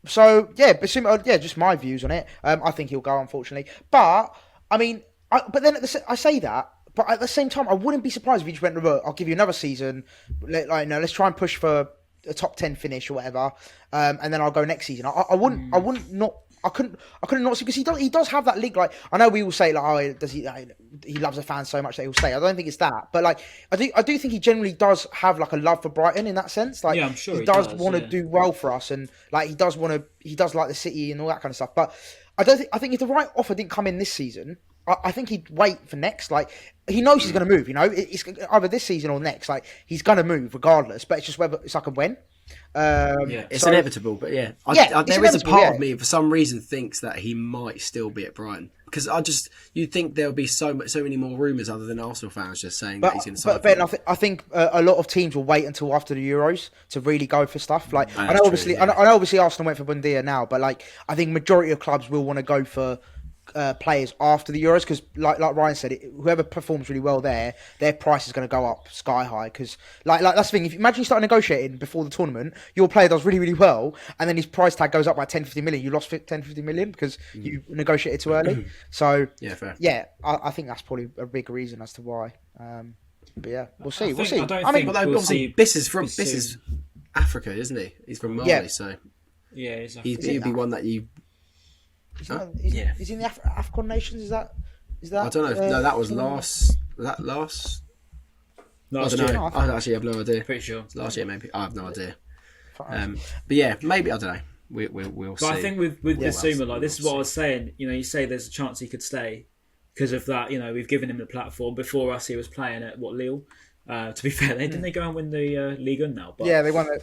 Speaker 1: Just my views on it. I think he'll go, unfortunately. But I mean, I say that. But at the same time, I wouldn't be surprised if he just went, I'll give you another season. Let's try and push for a top 10 finish or whatever, and then I'll go next season. I couldn't not see, because he does have that link. Like, I know we all say he loves the fans so much that he'll stay. I don't think it's that, but like I do think he generally does have like a love for Brighton in that sense. Like,
Speaker 2: I'm sure
Speaker 1: he does want to do well for us, and like he does like the city and all that kind of stuff. But I think if the right offer didn't come in this season, I think he'd wait for next. Like, he knows he's going to move. It's either this season or next. Like, he's going to move regardless. But it's just whether it's like a when.
Speaker 3: It's inevitable. But there is a part of me for some reason thinks that he might still be at Brighton, because you'd think there'll be so many more rumours other than Arsenal fans just saying that he's going to sign.
Speaker 1: But Ben, I think a lot of teams will wait until after the Euros to really go for stuff. Like, I know obviously Arsenal went for Buendia now, but like I think majority of clubs will want to go for players after the Euros, because like Ryan said, whoever performs really well there, their price is going to go up sky high. Because like that's the thing, if imagine you start negotiating before the tournament, your player does really, really well, and then his price tag goes up by 10-15 million, you lost 10-15 million because you negotiated too early. So
Speaker 3: fair.
Speaker 1: I think that's probably a big reason as to why. But yeah, we'll see.
Speaker 2: This
Speaker 3: is Africa, isn't he? He's from Mali, so he'd be one that you.
Speaker 1: Is he in the African nations? Is that?
Speaker 3: I don't know. No, that was last. Was that last?
Speaker 2: Last
Speaker 3: year.
Speaker 2: year.
Speaker 3: I actually have no idea.
Speaker 2: Pretty sure.
Speaker 3: Last year, maybe. I have no idea. But yeah, maybe, I don't know. We'll see.
Speaker 2: But I think with Bissouma, like, this is what I was saying. You say there's a chance he could stay. because of that. We've given him the platform. Before us, he was playing at Lille. To be fair, didn't they go and win the Ligue 1 now? But,
Speaker 1: yeah, they won it.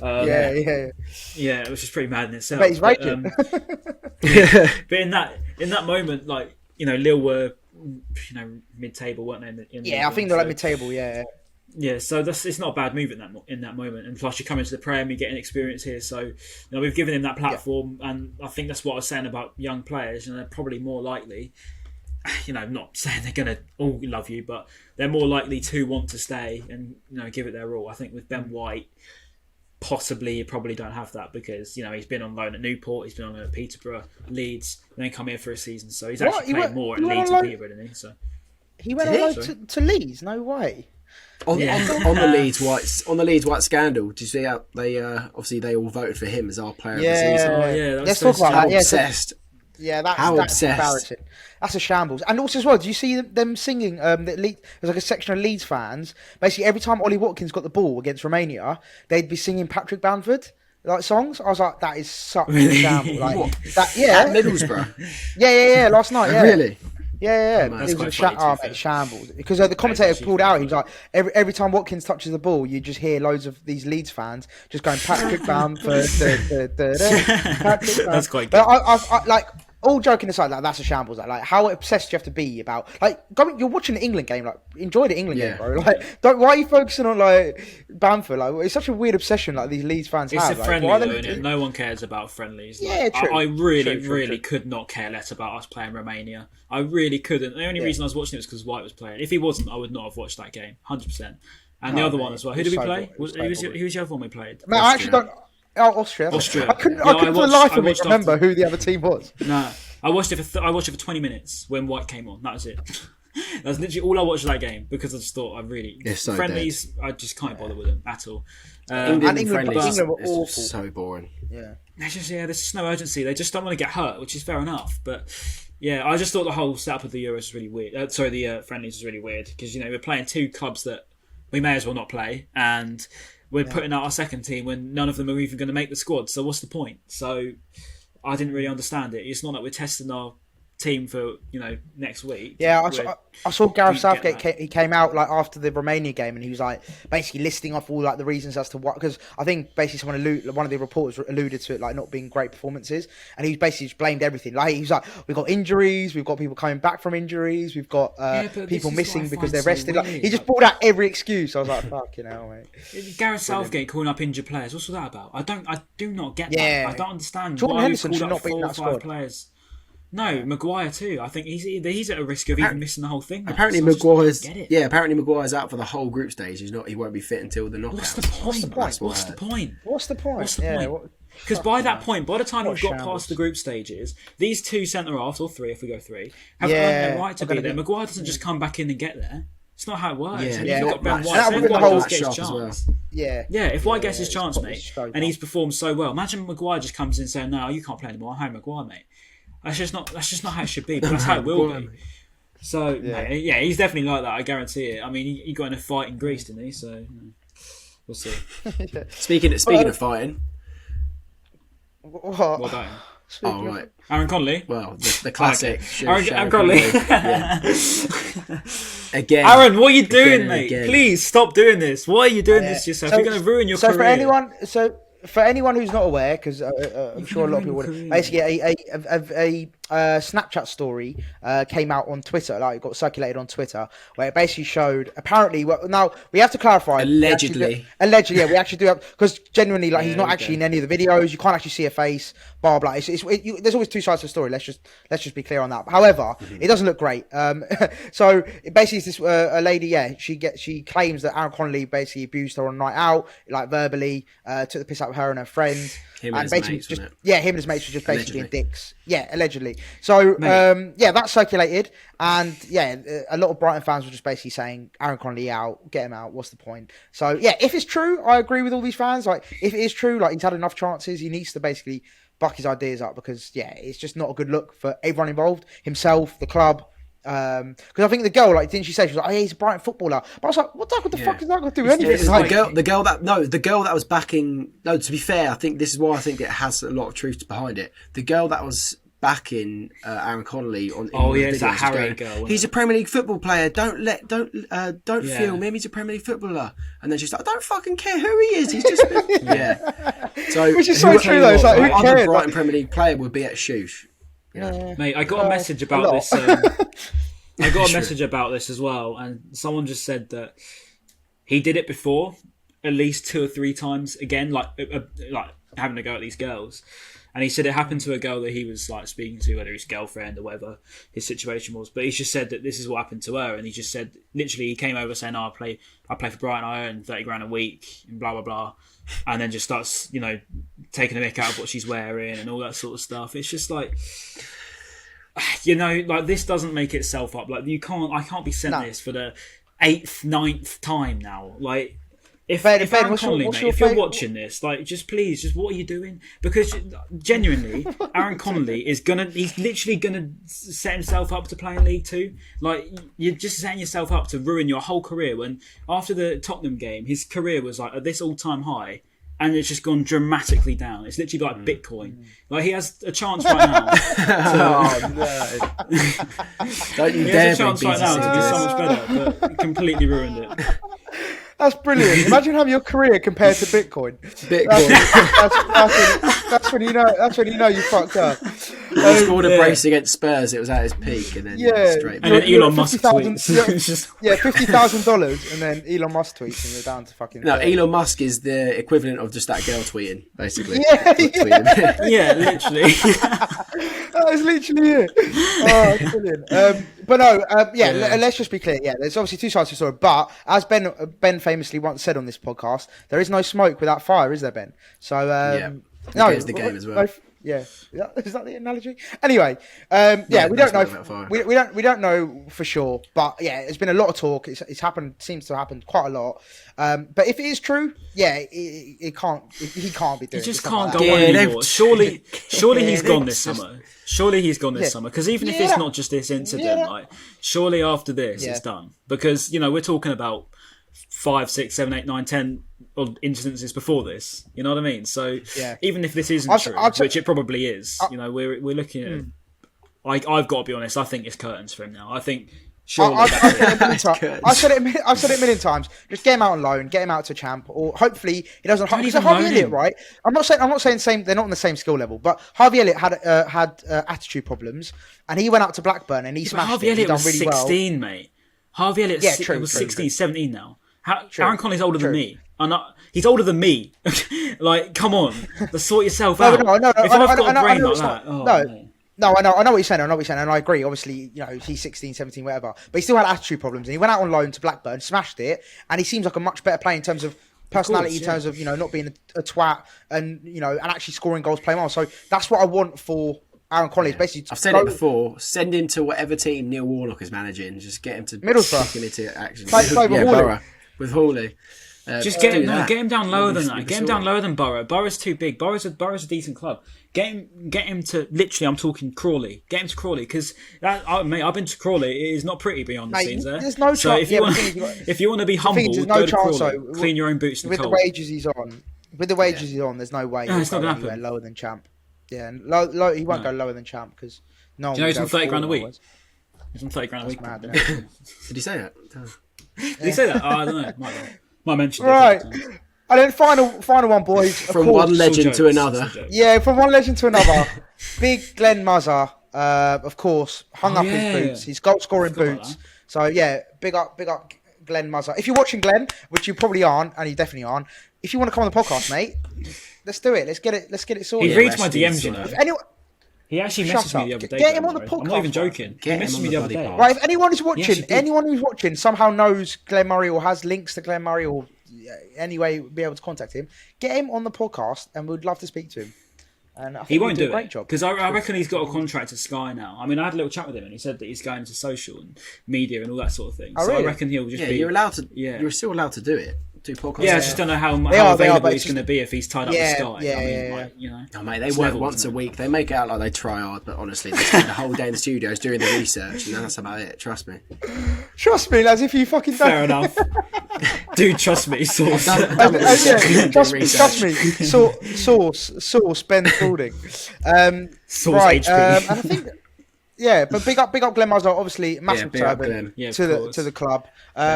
Speaker 2: Yeah, which is pretty mad in itself.
Speaker 1: But he's raging.
Speaker 2: But in that moment, like Lille were mid-table, weren't they?
Speaker 1: I think they're like mid-table. Yeah.
Speaker 2: Yeah, so it's not a bad move in that moment, and plus you come into the Prem, you're getting experience here. So we've given him that platform, and I think that's what I was saying about young players. They're probably more likely. I'm not saying they're going to all love you, but they're more likely to want to stay and give it their all. I think with Ben White, possibly you probably don't have that because he's been on loan at Newport, he's been on loan at Peterborough, Leeds, and then come here for a season. So he's actually played more at Leeds and Peterborough, didn't he? So
Speaker 1: he went on loan to Leeds. No way.
Speaker 3: On the Leeds White scandal, did you see how they obviously they all voted for him as our player of the season?
Speaker 2: Oh, yeah,
Speaker 1: let's talk about that.
Speaker 3: Obsessed.
Speaker 1: Yeah, that's embarrassing. That's a shambles. And also as well, do you see them singing? There's like a section of Leeds fans. Basically, every time Ollie Watkins got the ball against Romania, they'd be singing Patrick Bamford songs. I was like, that is such a shambles. Like that,
Speaker 3: At Middlesbrough.
Speaker 1: Yeah. Last night, yeah.
Speaker 3: Really?
Speaker 1: Yeah.
Speaker 3: Oh,
Speaker 1: it was a shambles because the commentator pulled out. He was like, every time Watkins touches the ball, you just hear loads of these Leeds fans just going Patrick Bamford.
Speaker 2: That's quite good.
Speaker 1: But I like. All joking aside, that's a shambles. Like how obsessed you have to be about you're watching the England game. Like enjoy the England game, bro. Like why are you focusing on Bamford? Like it's such a weird obsession. Like these Leeds fans
Speaker 2: it's
Speaker 1: have.
Speaker 2: It's a friendly, though, no one cares about friendlies.
Speaker 1: Yeah, true.
Speaker 2: I really could not care less about us playing Romania. I really couldn't. The only reason I was watching it was because White was playing. If he wasn't, I would not have watched that game. 100%. And the other one as well. Who did we play? Who was the other one we played?
Speaker 1: Man, I actually don't. Oh, Austria. I couldn't for the life of me remember who the other team was.
Speaker 2: No, I watched it for 20 minutes when White came on. That was it. That's literally all I watched of that game because I just thought friendlies. I just can't bother with them at all.
Speaker 3: England friendlies
Speaker 1: were awful.
Speaker 3: So boring.
Speaker 2: Yeah, there's just no urgency. They just don't want to get hurt, which is fair enough. But yeah, I just thought the whole setup of the Euros was really weird. The friendlies was really weird because we're playing two clubs that we may as well not play and. We're putting out our second team when none of them are even going to make the squad. So what's the point? So I didn't really understand it. It's not like we're testing our team for next week.
Speaker 1: Yeah, I saw Gareth Southgate. He came out after the Romania game, and he was basically listing off all the reasons as to what. Because I think basically one of the reporters alluded to it not being great performances, and he basically just blamed everything. He was like, we've got injuries, we've got people coming back from injuries, we've got people missing because they're rested. He just brought out every excuse. I was like, fucking hell, mate.
Speaker 2: Gareth Southgate calling up injured players. What's that about? I do not get that. I don't understand
Speaker 1: Jordan
Speaker 2: why
Speaker 1: Henderson
Speaker 2: we've
Speaker 1: should
Speaker 2: called
Speaker 1: not
Speaker 2: up
Speaker 1: be in
Speaker 2: 4 or
Speaker 1: that
Speaker 2: 5
Speaker 1: squad.
Speaker 2: players. No, Maguire too. I think he's at a risk of even missing the whole thing.
Speaker 3: Apparently Maguire's out for the whole group stage. He won't be fit until the knockouts.
Speaker 2: What's the point? Because by that point, by the time we've got past the group stages, these 2 centre-halves, or 3 if we go 3, have earned their right to be there. Maguire doesn't just come back in and get there. It's not how it works. And you've got Ben White. If White does get his chance. If White gets his chance, mate, and he's performed so well, imagine Maguire just comes in saying, "No, you can't play anymore. I'm Maguire, mate." That's just not how it should be, but that's how it will be. So, mate, he's definitely like that. I guarantee it. I mean, he got in a fight in Greece, didn't he? So, we'll see.
Speaker 3: Speaking of fighting,
Speaker 1: what
Speaker 2: about him?
Speaker 3: Oh right,
Speaker 2: Aaron Connolly.
Speaker 3: Well, the classic.
Speaker 2: Aaron Connolly.
Speaker 3: Again,
Speaker 2: Aaron, what are you doing, mate? Please stop doing this. Why are you doing this to yourself? You're going to ruin your career.
Speaker 1: For anyone who's not aware, because I'm sure a lot of people would, basically a Snapchat story came out on Twitter, it got circulated on Twitter, where it basically showed, apparently, now we have to clarify.
Speaker 3: Allegedly,
Speaker 1: we actually do have, because genuinely, he's not actually in any of the videos, you can't actually see a face, blah, blah. There's always 2 sides to the story, let's just be clear on that. However, it doesn't look great. So, basically, it's this, a lady, she claims that Aaron Connolly basically abused her on a night out, verbally, took the piss out of her and her friend.
Speaker 3: Him and him and
Speaker 1: his mates were just basically being dicks. Yeah, allegedly. So, that circulated, and a lot of Brighton fans were just basically saying, Aaron Connolly out, get him out, what's the point? So, if it's true, I agree with all these fans. If it is true, he's had enough chances, he needs to basically buck his ideas up because, it's just not a good look for everyone involved, himself, the club. Because I think the girl, didn't she say, she was like, he's a Brighton footballer. But I was like, what the fuck is that going to do anything?
Speaker 3: The girl that was backing. No, to be fair, I think this is why I think it has a lot of truth behind it. The girl that was backing Aaron Connolly on.
Speaker 2: It's that Harry girl.
Speaker 3: He's a Premier League football player. Don't film him. He's a Premier League footballer. And then she's like, I don't fucking care who he is. He's just So
Speaker 1: which is so true though. It's like, who
Speaker 3: other
Speaker 1: cares?
Speaker 3: Brighton Premier League player would be at Shoosh.
Speaker 2: Mate, I got a message about this. I got a message about this as well, and someone just said that he did it before, at least 2 or 3 times again, like having to go at these girls. And he said it happened to a girl that he was like speaking to, whether his girlfriend or whatever his situation was. But he's just said that this is what happened to her, and he just said literally he came over saying, "Oh, I play for Brighton. I earn 30 grand a week," and blah blah blah, and then just starts taking a mick out of what she's wearing and all that sort of stuff. It's just like, like this doesn't make itself up. Like I can't be sent this for the 8th, 9th time now. Like. If Aaron Connolly, mate, if you're watching this, like, just please, just what are you doing? Because genuinely, Aaron Connolly he's literally gonna set himself up to play in League Two. Like, you're just setting yourself up to ruin your whole career. When after the Tottenham game, his career was like at this all-time high, and it's just gone dramatically down. It's literally like Bitcoin. Like he has a chance right now.
Speaker 3: Don't you
Speaker 2: he
Speaker 3: dare!
Speaker 2: Has a chance right now to be so much better, but completely ruined it.
Speaker 1: That's brilliant. Imagine having your career compared to Bitcoin. That's when you know. That's when you know you fucked up.
Speaker 3: He scored a brace against Spurs. It was at his peak, and then straight.
Speaker 2: And then Elon Musk tweets.
Speaker 1: $50,000, and then Elon Musk tweets, and you're down to fucking.
Speaker 3: No, Elon Musk is the equivalent of just that girl tweeting, basically.
Speaker 2: Yeah, literally.
Speaker 1: That is literally it. Oh, brilliant. But no, let's just be clear. Yeah, there's obviously 2 sides to the story, but as Ben famously once said on this podcast, there is no smoke without fire, is there, Ben? So
Speaker 3: no, it's the game as well.
Speaker 1: Is that the analogy? Anyway, we don't know. We don't know for sure, but yeah, there's been a lot of talk. It's happened. Seems to have happened quite a lot. But if it is true, he can't be doing.
Speaker 2: He just can't go on anymore. Surely he's gone this summer. Surely he's gone this summer, because even if it's not just this incident, like surely after this it's done, because we're talking about 5, 6, 7, 8, 9, 10 incidences before this. You know what I mean? So even if this isn't true, which it probably is, we're looking at. I've got to be honest. I think it's curtains for him now. I think. Surely
Speaker 1: I've said it a million times. Just get him out on loan, get him out to champ, or hopefully he doesn't. Because Harvey Elliott, right? I'm not saying same. They're not on the same skill level, but Harvey Elliott had attitude problems, and he went out to Blackburn and he smashed.
Speaker 2: Harvey Elliott was 16, mate. Harvey Elliott was 16, 17 now. Aaron Connolly's older than me. He's older than me. Like, come on, let's sort yourself out.
Speaker 1: No,
Speaker 2: if I've got a brain like that,
Speaker 1: No, I know what you're saying. And I agree. Obviously, he's 16, 17, whatever. But he still had attitude problems. And he went out on loan to Blackburn, smashed it, and he seems like a much better player in terms of personality, in terms of not being a twat, and and actually scoring goals, playing well. So that's what I want for Aaron Connolly. Basically,
Speaker 3: I've said it before. Send him to whatever team Neil Warnock is managing. Just get him to
Speaker 1: Middlesbrough.
Speaker 3: Kick him into action.
Speaker 1: Borough.
Speaker 3: With Hawley.
Speaker 2: Just get him down lower than that. Get him down lower than Borough. Borough's too big. Borough's a decent club. Get him to literally. I'm talking Crawley. Get him to Crawley, because mate, I've been to Crawley. It is not pretty beyond the scenes there.
Speaker 1: There's no chance.
Speaker 2: So if you want to be humble, go to Crawley. Clean your own boots in the cold.
Speaker 1: With the wages he's on, there's no way
Speaker 2: it's not going to happen.
Speaker 1: Lower than champ. Yeah, he won't go lower than champ, because no.
Speaker 2: Do you know he's on 30 grand a week? He's on 30 grand a week.
Speaker 1: Mad,
Speaker 3: Did he say that?
Speaker 2: Did he say that? I don't know. Might mention it.
Speaker 1: Right. And then final one, boys.
Speaker 3: From one legend to another.
Speaker 1: Yeah, from one legend to another. Big Glenn Muzzer, of course, hung up his boots, his goal scoring boots. So yeah, big up Glenn Muzzer. If you're watching Glenn, which you probably aren't, and you definitely aren't, if you want to come on the podcast, mate, let's do it. Let's get it sorted.
Speaker 2: He reads my DMs,
Speaker 1: If anyone,
Speaker 2: he actually messaged me the other day.
Speaker 1: Get him on the podcast.
Speaker 2: I'm not even joking. He messaged me the other day.
Speaker 1: Right, if anyone who's watching somehow knows Glenn Murray or has links to Glenn Murray or any way be able to contact him, get him on the podcast, and we'd love to speak to him. And I think
Speaker 2: he won't do
Speaker 1: a great job,
Speaker 2: because I reckon he's got a contract at Sky now. I mean, I had a little chat with him, and he said that he's going into social and media and all that sort of thing. So really? I reckon he'll just be.
Speaker 3: You're allowed to. Yeah, you're still allowed to do it. do podcasts.
Speaker 2: Yeah, I just don't know how available he's going to be if he's tied up with Sky.
Speaker 3: Oh, mate, they work once a week. They make it out like they try hard, but honestly, they spend the whole day in the studios doing the research, and that's about it. Trust me.
Speaker 1: Trust me, as if you fucking don't.
Speaker 2: Fair enough. Dude, trust me, Source.
Speaker 1: Trust me. Source, Ben Spalding.
Speaker 2: Source HP.
Speaker 1: And I think... Yeah, but big up Glenn Muslow, obviously massive servant to the club.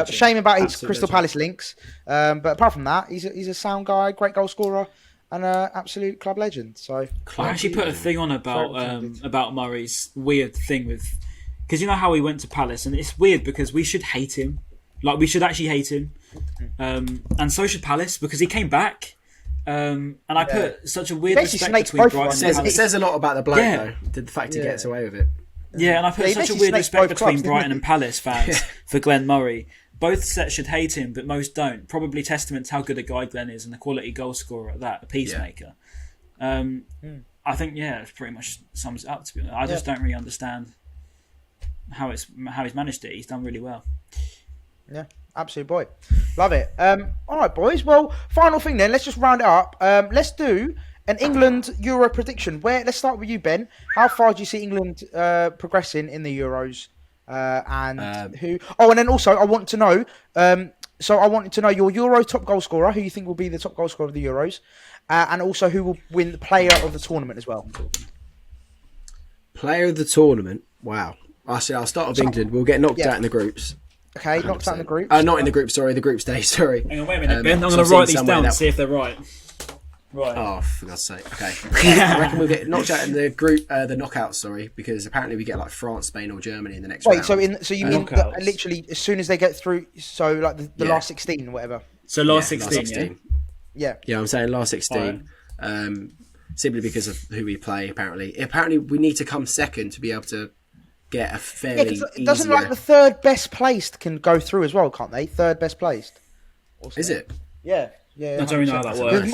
Speaker 1: Shame about his Crystal Palace links, but apart from that, he's a sound guy, great goal scorer, and an absolute club legend. So
Speaker 2: I actually put a thing on about Murray's weird thing with, because you know how he went to Palace, and it's weird because we should hate him, like we should actually hate him, and so should Palace because he came back. And I put such a weird respect between Brighton.
Speaker 3: It says a lot about the bloke though, the fact he gets away with it.
Speaker 2: Yeah, and I put such a weird respect between Brighton and Palace fans for Glenn Murray. Both sets should hate him, but most don't. Probably testament to how good a guy Glenn is and a quality goal scorer at that, a peacemaker. I think, it pretty much sums it up, to be honest. I just don't really understand how he's managed it. He's done really well.
Speaker 1: Yeah, absolute boy. Love it. All right, boys. Well, final thing then. Let's just round it up. Let's do an England Euro prediction. Let's start with you, Ben. How far do you see England progressing in the Euros? And who? Oh, and then also I want to know. So I wanted to know your Euro top goal scorer. Who you think will be the top goal scorer of the Euros, and also who will win the player of the tournament as well.
Speaker 3: Player of the tournament. Wow. I'll start with England. We'll get knocked out in the groups.
Speaker 1: Okay, 100%. Knocked out in the groups.
Speaker 3: Not in the group. Sorry, the group stage. Sorry.
Speaker 2: Hang on, wait a minute, Ben. I'm going to write these down and see if they're right. Right.
Speaker 3: Oh, for God's sake. Okay. I reckon we'll get knocked out in the group, the knockouts, sorry, because apparently we get like France, Spain, or Germany in the next round.
Speaker 1: So you mean literally as soon as they get through, so like the last 16 or whatever?
Speaker 2: So last 16,
Speaker 1: yeah?
Speaker 3: Yeah, I'm saying last 16. Right. Simply because of who we play, apparently. Apparently we need to come second to be able to get a fairly
Speaker 1: it doesn't like the third best placed can go through as well, can't they? Third best placed.
Speaker 3: Is it?
Speaker 1: Yeah.
Speaker 2: I don't really know how that works.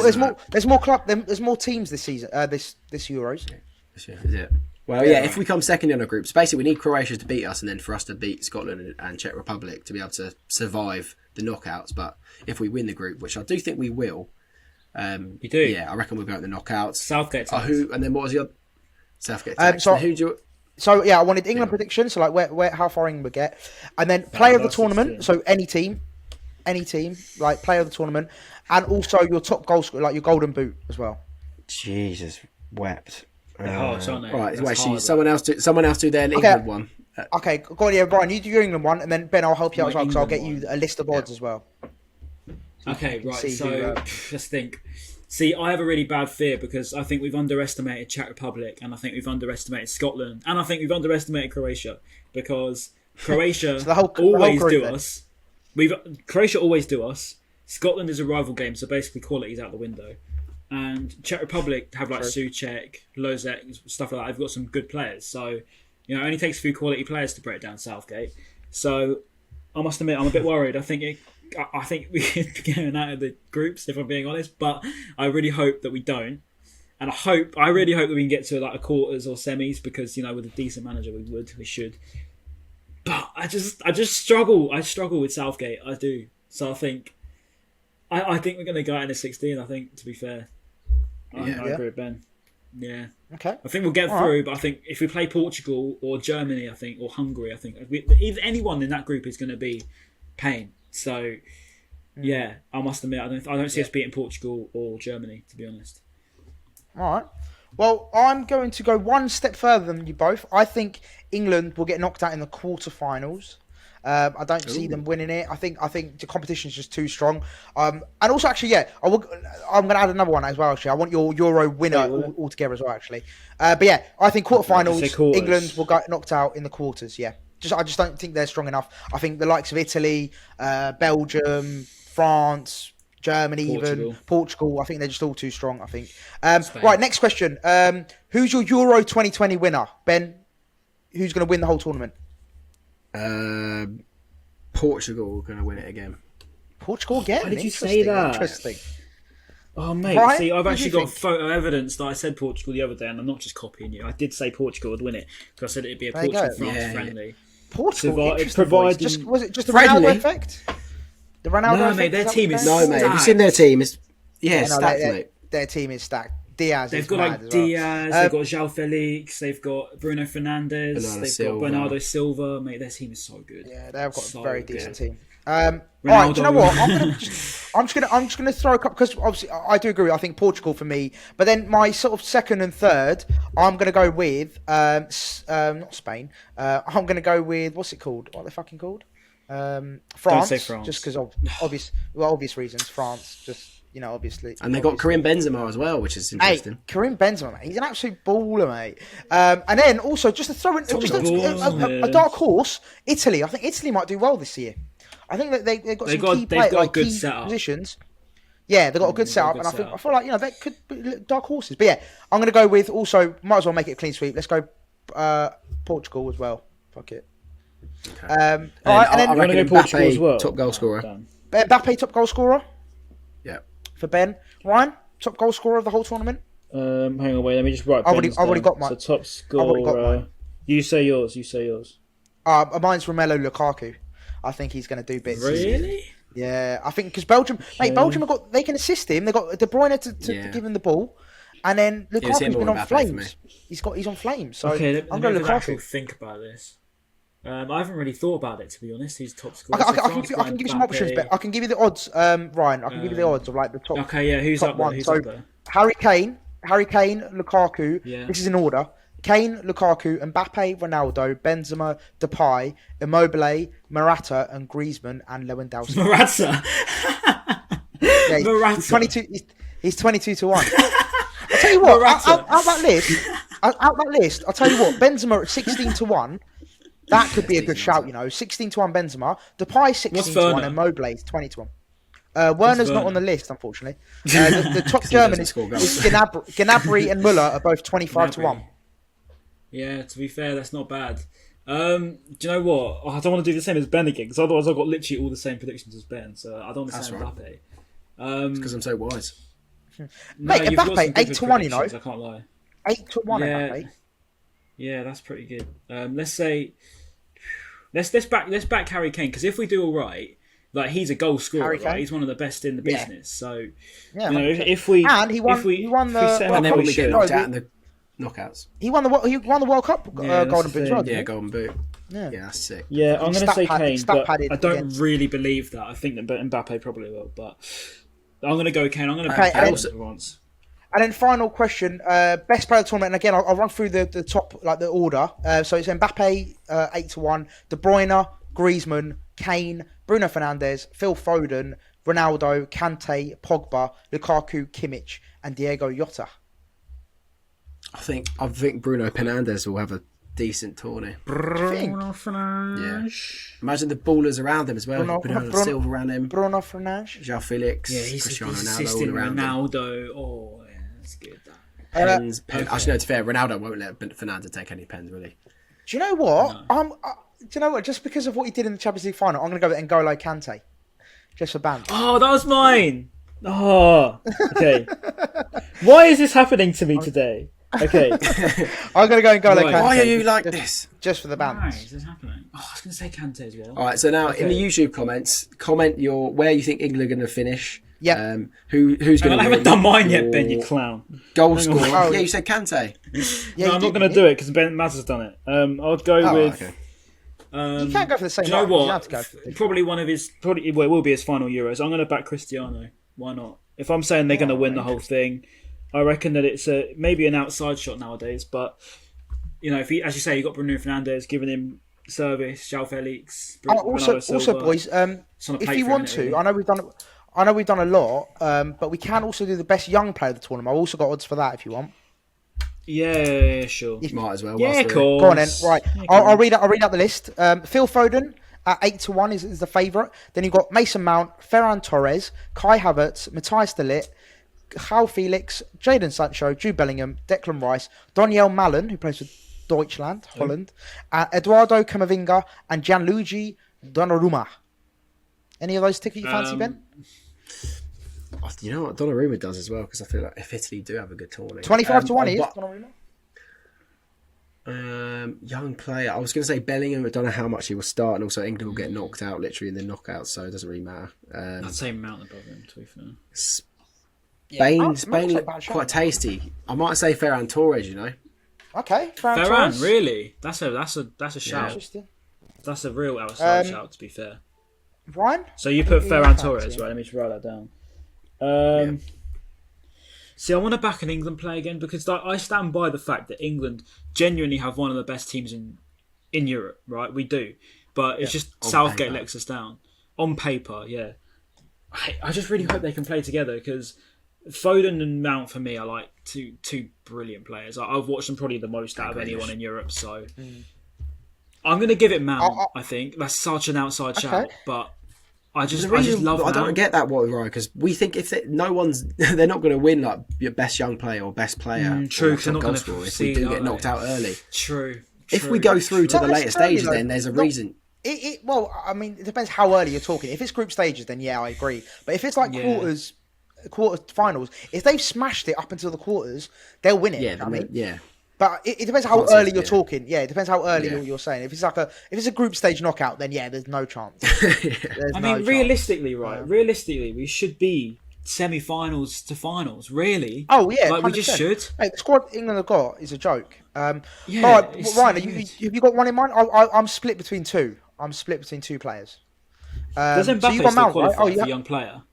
Speaker 1: There's more teams this season. This Euros.
Speaker 3: Is it? Well, if we come second in our groups, basically we need Croatia to beat us, and then for us to beat Scotland and Czech Republic to be able to survive the knockouts. But if we win the group, which I do think we will,
Speaker 2: you do?
Speaker 3: Yeah, I reckon we'll go in the knockouts.
Speaker 2: Southgate.
Speaker 3: Who? And then what was the other? Southgate.
Speaker 1: So I wanted England prediction. So like where how far England would get, and then player of the tournament. 16. So any team, like player of the tournament, and also your top goal scorer, like your golden boot as well.
Speaker 3: Jesus wept.
Speaker 2: Right,
Speaker 3: someone else do their England one.
Speaker 1: Okay, go on, yeah, Brian, you do your England one, and then Ben, I'll help you out as well, because I'll get you a list of odds as well.
Speaker 2: Okay, right, so let's think. See, I have a really bad fear because I think we've underestimated Czech Republic, and I think we've underestimated Scotland, and I think we've underestimated Croatia, because Croatia always do us. Croatia always do us. Scotland is a rival game, so basically quality's out the window. And Czech Republic have like Souček, Lozek, stuff like that. They've got some good players. So, it only takes a few quality players to break down Southgate. So, I must admit, I'm a bit worried. I think we could be getting out of the groups, if I'm being honest. But I really hope that we don't. And I really hope that we can get to like a quarters or semis, because, with a decent manager, we should. But I just struggle. I struggle with Southgate. I do. So I think we're going to go out in a 16. I think, to be fair, I agree with Ben. Yeah.
Speaker 1: Okay.
Speaker 2: I think we'll get through, but I think if we play Portugal or Germany, or Hungary, I think either anyone in that group is going to be pain. So yeah, I must admit, I don't see us beating Portugal or Germany, to be honest.
Speaker 1: All right. Well, I'm going to go one step further than you both. I think England will get knocked out in the quarterfinals. I don't see them winning it. I think the competition is just too strong. And also, actually, I'm going to add another one as well. Actually, I want your Euro winner all together as well. Actually, but yeah, I think quarterfinals. England will get knocked out in the quarters. Yeah, I just don't think they're strong enough. I think the likes of Italy, Belgium, France, Germany, Portugal. I think they're just all too strong. I think. Right, next question. Who's your Euro 2020 winner, Ben? Who's going to win the whole tournament?
Speaker 3: Portugal are going to win it again.
Speaker 1: Portugal again?
Speaker 2: Why did you say that?
Speaker 1: Interesting.
Speaker 2: Oh, mate. Brian, see, I've actually got photo evidence that I said Portugal the other day, and I'm not just copying you. I did say Portugal would win it, because I said it'd be a Portugal-France friendly.
Speaker 1: Portugal,
Speaker 2: provided
Speaker 1: was it just a Ronaldo effect? The Ronaldo
Speaker 2: No,
Speaker 1: effect,
Speaker 2: mate, their team is
Speaker 3: No, mate. Have you
Speaker 2: stacked.
Speaker 3: seen their team? It's
Speaker 1: no,
Speaker 3: stacked, mate.
Speaker 1: their team is stacked. Diaz
Speaker 2: They've
Speaker 1: is
Speaker 2: got
Speaker 1: mad
Speaker 2: like
Speaker 1: as well.
Speaker 2: Diaz, they've got João Felix, they've got Bruno Fernandes, they've got Bernardo Silva. Mate, their team is so good.
Speaker 1: Yeah, they've got
Speaker 2: so
Speaker 1: a very
Speaker 2: good.
Speaker 1: decent team. All right, do you know what? I'm just gonna throw a couple because obviously I do agree. I think Portugal for me, but then my sort of second and third, I'm gonna go with not Spain. I'm gonna go with what's it called? What are they fucking called? France.
Speaker 2: Don't say France.
Speaker 1: Just because of obvious reasons. France, just obviously.
Speaker 3: And they got Karim Benzema as well, which is interesting.
Speaker 1: Hey, Karim Benzema, mate. He's an absolute baller, mate. And then also just to throw in a dark horse, Italy. I think Italy might do well this year. I think that they've got key
Speaker 2: setup.
Speaker 1: Positions. Yeah, they've got a good setup, and I feel like they could be dark horses. But yeah, I'm going to go with also. Might as well make it a clean sweep. Let's go Portugal as well. Fuck it.
Speaker 3: Okay.
Speaker 1: All right, and then
Speaker 3: I reckon
Speaker 2: go Portugal as well.
Speaker 3: Top goal scorer.
Speaker 1: Mbappe, top goal scorer.
Speaker 3: Yeah.
Speaker 1: For Ben. Ryan, top goal scorer of the whole tournament.
Speaker 2: Hang on, wait. Let me just write.
Speaker 1: I've already got mine.
Speaker 2: So top scorer. You say yours.
Speaker 1: Mine's Romelu Lukaku. I think he's going to do bits.
Speaker 2: Really?
Speaker 1: Yeah, I think because Belgium, mate, Belgium they can assist him. They got De Bruyne to give him the ball, and then Lukaku's been on flames. He's on flames. So I'm going to Lukaku.
Speaker 2: Think about this. I haven't really thought about it, to be honest. Who's top scorer?
Speaker 1: I can give you some options, but I can give you the odds, Ryan. I can give you the odds of like the top.
Speaker 2: Okay, yeah. Who's up there? Who's up there?
Speaker 1: Harry Kane, Lukaku.
Speaker 2: Yeah.
Speaker 1: This is in order. Kane, Lukaku, Mbappe, Ronaldo, Benzema, Depay, Immobile, Morata, and Griezmann and Lewandowski.
Speaker 2: Morata.
Speaker 1: Yeah,
Speaker 2: Morata.
Speaker 1: He's 22 to 1. I'll tell you what. Out that list. I'll tell you what. Benzema at 16 to 1. That could be a good shout, 16 to 1 Benzema. Depay 16 to 1 and Immobile 20 to 1. Werner's not on the list, unfortunately. The top German is Gnabry and Müller are both 25 to 1.
Speaker 2: Yeah, to be fair, that's not bad. Do you know what? I don't want to do the same as Ben again, because otherwise I've got literally all the same predictions as Ben, so I don't want to say Mbappe.
Speaker 3: Because I'm so wise.
Speaker 1: Mate, Mbappe, 8 to 1,
Speaker 2: I can't lie.
Speaker 1: 8 to 1, Mbappe.
Speaker 2: Yeah, that's pretty good. Let's say... Let's back Harry Kane, because if we do all right, like he's a goal scorer, right? He's one of the best in the business. So, if we...
Speaker 1: And he won the...
Speaker 3: And then we get knocked out in the knockouts.
Speaker 1: He won the World Cup Golden Boot as well.
Speaker 3: Yeah, Golden Boot. Yeah, that's sick.
Speaker 2: Yeah, I'm going to say Kane, but I don't really believe that. I think that Mbappe probably will, but I'm going to go Kane. I'm going to back Kane for once.
Speaker 1: And then final question, best player of the tournament. And again, I'll run through the top, like the order. So it's Mbappe, 8 to 1, De Bruyne, Griezmann, Kane, Bruno Fernandes, Phil Foden, Ronaldo, Kante, Pogba, Lukaku, Kimmich, and Diego Jota.
Speaker 3: I think Bruno Fernandes will have a decent tourney.
Speaker 2: Bruno Fernandes.
Speaker 3: Yeah. Imagine the ballers around him as well. Bruno Silva around him.
Speaker 1: Bruno Fernandes.
Speaker 3: João Felix.
Speaker 2: Yeah, he's
Speaker 3: Cristiano
Speaker 2: assisting
Speaker 3: Ronaldo.
Speaker 2: Oh, yeah, that's good.
Speaker 3: Pens. Actually, no, to be fair, Ronaldo won't let Fernandes take any pens, really.
Speaker 1: Do you know what? Do you know what? Just because of what he did in the Champions League final, I'm going to go with N'Golo Kante. Just for band.
Speaker 2: Oh, that was mine. Oh, okay. Why is this happening to me today? Okay.
Speaker 1: I'm going to go N'Golo Kante.
Speaker 3: Why are you like this?
Speaker 1: Just for the band.
Speaker 2: Why is this happening? Oh, I was going to say Kante as well.
Speaker 3: All right, so now in the YouTube comments, comment where you think England are going to finish.
Speaker 1: Yeah.
Speaker 3: Who's going to win?
Speaker 2: I haven't done mine yet, Ben, you clown.
Speaker 3: Goal scorer. Oh, yeah, you said Kante.
Speaker 2: No, I'm not going to do it because Ben Maz has done it. I'll go with... Okay.
Speaker 1: You can't go for the same.
Speaker 2: Do you know what? Probably one of his... it will be his final Euros. I'm going to back Cristiano. Why not? If I'm saying they're going to win the whole thing, I reckon that it's maybe an outside shot nowadays. But, if he, as you say, you got Bruno Fernandes giving him service, João Felix,
Speaker 1: also, boys, if you want to, I know we've done a lot, but we can also do the best young player of the tournament. I've also got odds for that if you want.
Speaker 2: Yeah, sure.
Speaker 3: You might as well.
Speaker 2: Yeah, cool.
Speaker 1: Go on then. Right, I'll read out the list. Phil Foden at 8 to 1 is the favourite. Then you've got Mason Mount, Ferran Torres, Kai Havertz, Matthias de Ligt, João Felix, Jadon Sancho, Jude Bellingham, Declan Rice, Daniel Malen, who plays for Deutschland, Holland, Eduardo Camavinga, and Gianluigi Donnarumma. Any of those tickets you fancy, Ben?
Speaker 3: You know what Donnarumma does as well, because I feel like if Italy do have a good tournament,
Speaker 1: 25 to 1 is Donnarumma.
Speaker 3: Young player. I was going to say Bellingham. I don't know how much he will start, and also England will get knocked out literally in the knockouts, so it doesn't really matter.
Speaker 2: I'd say Mount above him, to be fair.
Speaker 3: Spain look quite tasty. I might say Ferran Torres. You know.
Speaker 1: Okay,
Speaker 2: Ferran, really? That's a shout.
Speaker 1: Yeah.
Speaker 2: That's a real outside shout, to be fair.
Speaker 1: Ryan?
Speaker 2: So you put Ferran Torres, right? Let me just write that down. See, I want to back an England play again because I stand by the fact that England genuinely have one of the best teams in Europe, right? We do. But it's just Southgate lets us down. On paper, yeah. I just really hope they can play together because Foden and Mount, for me, are like two brilliant players. I've watched them probably the most out of anyone in Europe, so... I'm going to give it Mount, I think. That's such an outside shout, but... I just love.
Speaker 3: I don't get that, right? Because we think if they're not going to win like your best young player or best player.
Speaker 2: True, because they're not going to
Speaker 3: score if we do get knocked out early.
Speaker 2: True.
Speaker 3: If we go through to the later stages, then there's a reason.
Speaker 1: Well, I mean, it depends how early you're talking. If it's group stages, then yeah, I agree. But if it's like quarter finals, if they've smashed it up until the quarters, they'll win it.
Speaker 3: Yeah.
Speaker 1: But it depends how early you're talking. Yeah, it depends how early you're saying. If it's a group stage knockout, then yeah, there's no chance.
Speaker 2: Realistically, right? Realistically, we should be semi-finals to finals. Really?
Speaker 1: Oh yeah,
Speaker 2: like 100%. We just should.
Speaker 1: Hey, the squad England have got is a joke. All right, Ryan, have you got one in mind? I'm split between two. I'm split between two players.
Speaker 2: Does Mbappe still qualify for young player?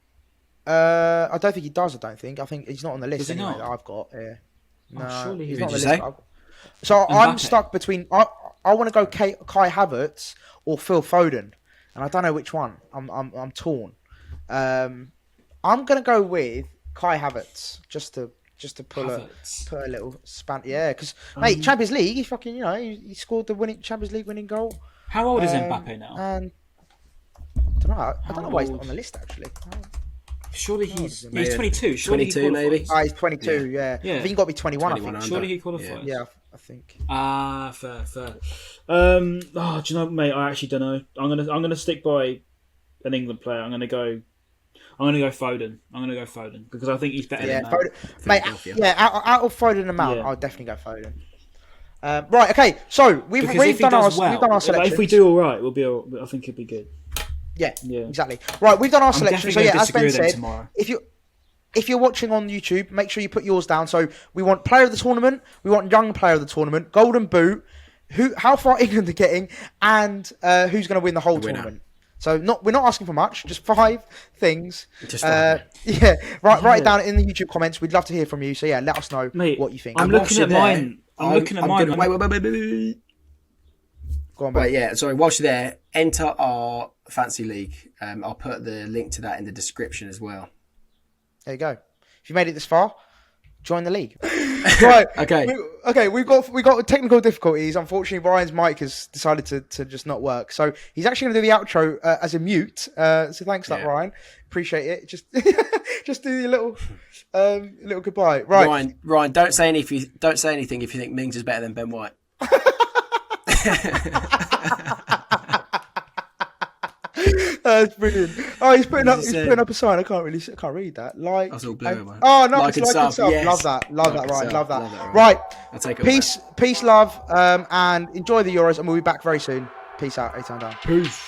Speaker 1: I don't think he does. I think he's not on the list anyway that I've got. Yeah. No,
Speaker 2: surely
Speaker 1: he's
Speaker 3: not
Speaker 1: on the list. So I'm stuck between. I want to go Kai Havertz or Phil Foden, and I don't know which one. I'm torn. I'm gonna go with Kai Havertz just to put a little span. Yeah, because mate, Champions League. He fucking he scored the Champions League winning goal.
Speaker 2: How old is Mbappe now?
Speaker 1: And I don't know. I don't know why he's not on the list actually.
Speaker 2: Surely he's 22.
Speaker 3: Surely 22 maybe.
Speaker 1: He's 22. Yeah. I think he got to be 21. I think.
Speaker 2: Surely he qualifies.
Speaker 1: Yeah, I think.
Speaker 2: Fair. Do you know, mate? I actually don't know. I'm gonna stick by an England player. I'm gonna go Foden. Because I think he's better than
Speaker 1: Foden. Mate, out of Foden and Mount, I'll definitely go Foden. Right. Okay. So we've done our selection.
Speaker 2: If we do all right, I think it'll be good.
Speaker 1: Yeah, exactly. Right, we've done our selection. So yeah, as Ben said, if you're watching on YouTube, make sure you put yours down. So we want player of the tournament, we want young player of the tournament, golden boot, how far England are getting, and who's going to win the whole tournament. So we're not asking for much, just 5 things. Write it down in the YouTube comments. We'd love to hear from you. So yeah, let us know what you think.
Speaker 2: I'm looking at mine. Wait.
Speaker 1: Go on, mate.
Speaker 3: Right, yeah. Sorry, whilst you're there, enter our fancy league. I'll put the link to that in the description as well.
Speaker 1: There you go. If you made it this far, join the league. Right. Okay. We've got technical difficulties. Unfortunately, Ryan's mic has decided to just not work. So he's actually going to do the outro as a mute. So thanks for that, Ryan. Appreciate it. Just do the little goodbye. Right.
Speaker 3: Ryan, don't say anything if you think Mings is better than Ben White.
Speaker 1: That's brilliant. Oh, he's putting up a sign. I can't read that. Like,
Speaker 3: I was all blue, man.
Speaker 1: Oh no,
Speaker 3: like and sub. Yes.
Speaker 1: Love that, Ryan. Love that. Right.
Speaker 3: I'll take it.
Speaker 1: Peace, love, and enjoy the Euros, and we'll be back very soon. Peace out. A-Town down.
Speaker 3: Peace.